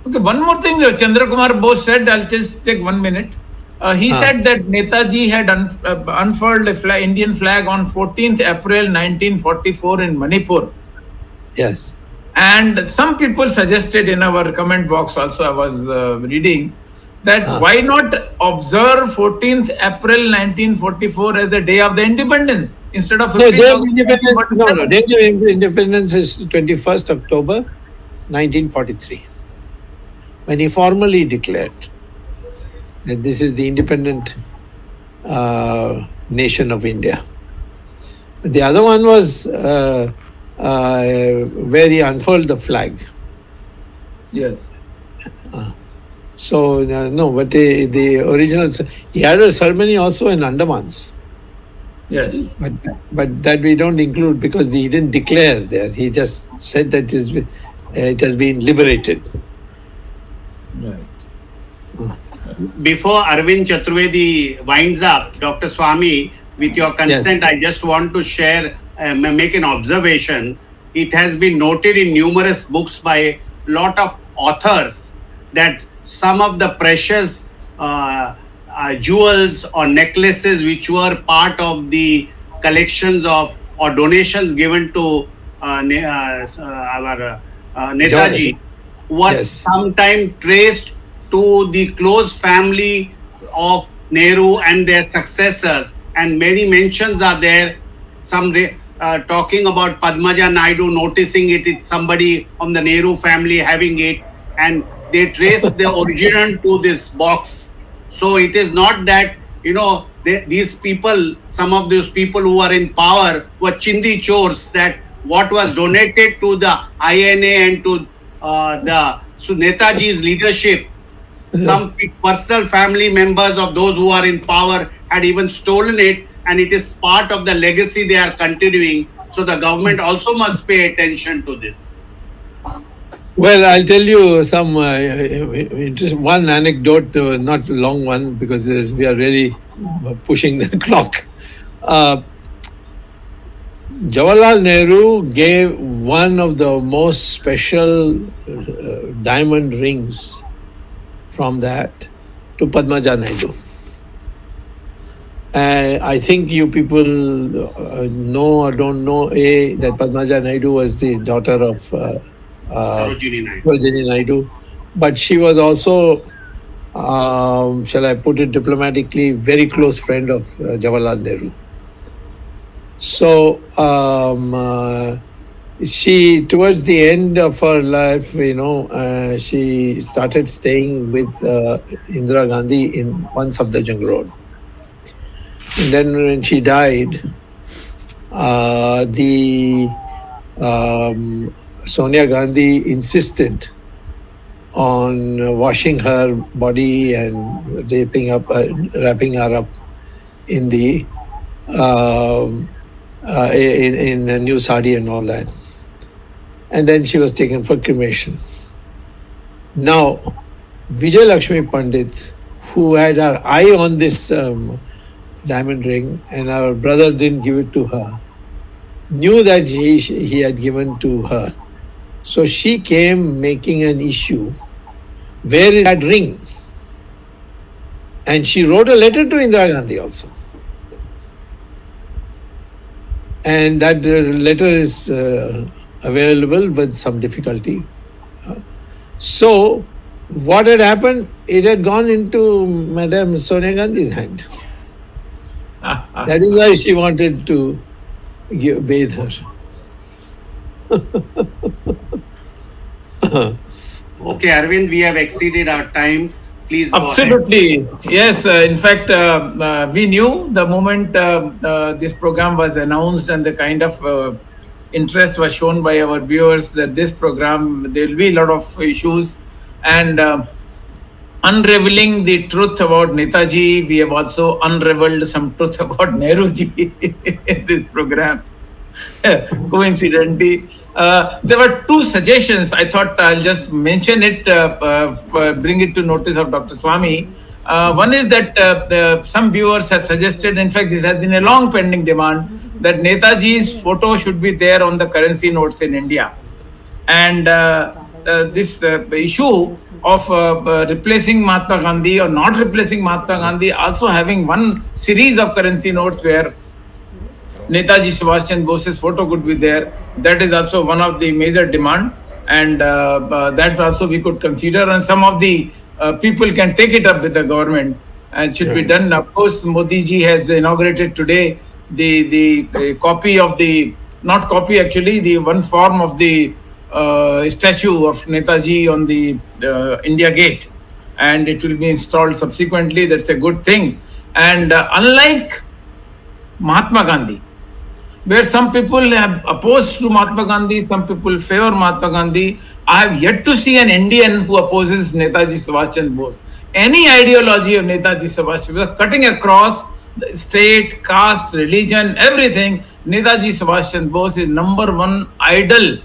Okay, one more thing Chandra Kumar Bose said, I'll just take 1 minute. He said that Netaji had unfurled a Indian flag on 14th April 1944 in Manipur. Yes. And some people suggested in our comment box also, I was reading, that why not observe 14th April 1944 as the day of the independence instead of 15th Day of Independence. Day of Independence is 21st October 1943, when he formally declared that this is the independent nation of India. The other one was where he unfurled the flag. Yes. So no, but the original, he had a ceremony also in Andamans. Yes. But that we don't include because he didn't declare there. He just said that it has been liberated. Right. before Arvind Chaturvedi winds up, Dr. Sawmy, with your consent, I just want to share, make an observation. It has been noted in numerous books by a lot of authors that some of the precious jewels or necklaces which were part of the collections of or donations given to our Netaji was sometime traced to the close family of Nehru and their successors, and many mentions are there. Some talking about Padmaja Naidu noticing it, it's somebody from the Nehru family having it, and they trace the origin to this box. So it is not that, you know, these people, some of those people who are in power were chindi chores, that what was donated to the INA and to Netaji's leadership, some personal family members of those who are in power had even stolen it, and it is part of the legacy they are continuing. So the government also must pay attention to this. Well, I'll tell you some one anecdote, not a long one, because we are really pushing the clock. Jawaharlal Nehru gave one of the most special diamond rings from that to Padmaja Naidu. I think you people know or don't know that Padmaja Naidu was the daughter of Sarojini Naidu, but she was also, shall I put it diplomatically, very close friend of Jawaharlal Nehru. So she, towards the end of her life, she started staying with Indira Gandhi in one Safdarjung Road. And then when she died, Sonia Gandhi insisted on washing her body and wrapping her up in the in a new sari and all that. And then she was taken for cremation. Now, Vijay Lakshmi Pandit, who had her eye on this diamond ring, and our brother didn't give it to her, knew that he had given to her. So she came making an issue. Where is that ring? And she wrote a letter to Indira Gandhi also. And that letter is available with some difficulty. So what had happened? It had gone into Madam Sonia Gandhi's hand. That is why she wanted to bathe her. Okay, Arvind, we have exceeded our time. Please go ahead. Absolutely. Yes. In fact, we knew the moment this program was announced and the kind of interest was shown by our viewers that this program, there will be a lot of issues. And unraveling the truth about Netaji, we have also unraveled some truth about Nehruji in this program. Coincidentally, there were two suggestions. I thought I'll just mention it, bring it to notice of Dr. Sawmy. One is that some viewers have suggested, in fact, this has been a long pending demand, that Netaji's photo should be there on the currency notes in India. And this issue of replacing Mahatma Gandhi or not replacing Mahatma Gandhi, also having one series of currency notes where Netaji Subhash Chandra Bose's photo could be there. That is also one of the major demand, and that also we could consider. And some of the people can take it up with the government and should be done. Of course, Modi ji has inaugurated today the copy of the, not copy actually, the one form of the statue of Netaji on the India Gate, and it will be installed subsequently. That's a good thing. And unlike Mahatma Gandhi, where some people have opposed to Mahatma Gandhi, some people favor Mahatma Gandhi, I have yet to see an Indian who opposes Netaji Subhash Chandra Bose. Any ideology of Netaji Subhash Chandra Bose, cutting across the state, caste, religion, everything, Netaji Subhash Chandra Bose is number one idol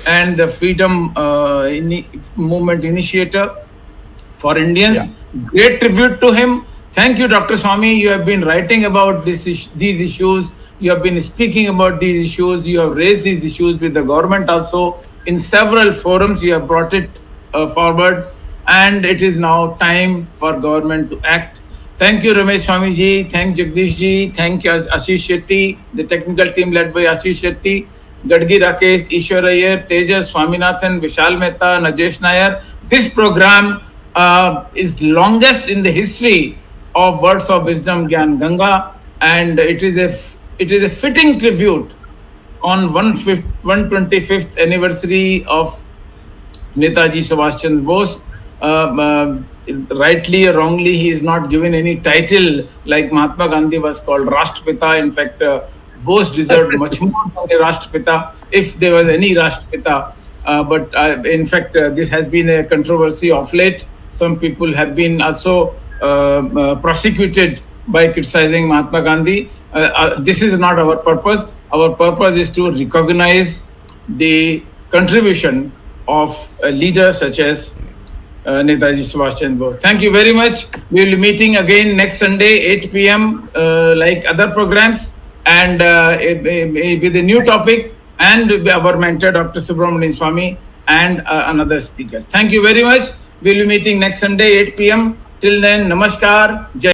and the freedom movement initiator for Indians. Yeah. Great tribute to him. Thank you, Dr. Sawmy. You have been writing about these issues. You have been speaking about these issues. You have raised these issues with the government also. In several forums, you have brought it forward. And it is now time for government to act. Thank you, Ramesh Swami ji. Thank Jagdish ji. Thank you, Ashish Shetty, the technical team led by Ashish Shetty, Gadgi Rakesh, Ishwar Iyer, Tejas, Swaminathan, Vishal Mehta, Najesh Nair. This program is longest in the history of Words of Wisdom Gyan Ganga, and it is a fitting tribute on 125th anniversary of Netaji Subhash Chandra Bose. Rightly or wrongly, he is not given any title like Mahatma Gandhi was called Rashtrapita. In fact, Bose deserved much more than a Rashtrapita, if there was any Rashtrapita. But in fact, this has been a controversy of late. Some people have been also prosecuted by criticizing Mahatma Gandhi. This is not our purpose. Our purpose is to recognize the contribution of leaders such as Netaji Subhash Chandra Bose. Thank you very much. We will be meeting again next Sunday, 8 p.m. Like other programs, and with a new topic, and our mentor, Dr. Subramanian Sawmy, and another speakers. Thank you very much. We will be meeting next Sunday, 8 p.m. Till then, namaskar. Jai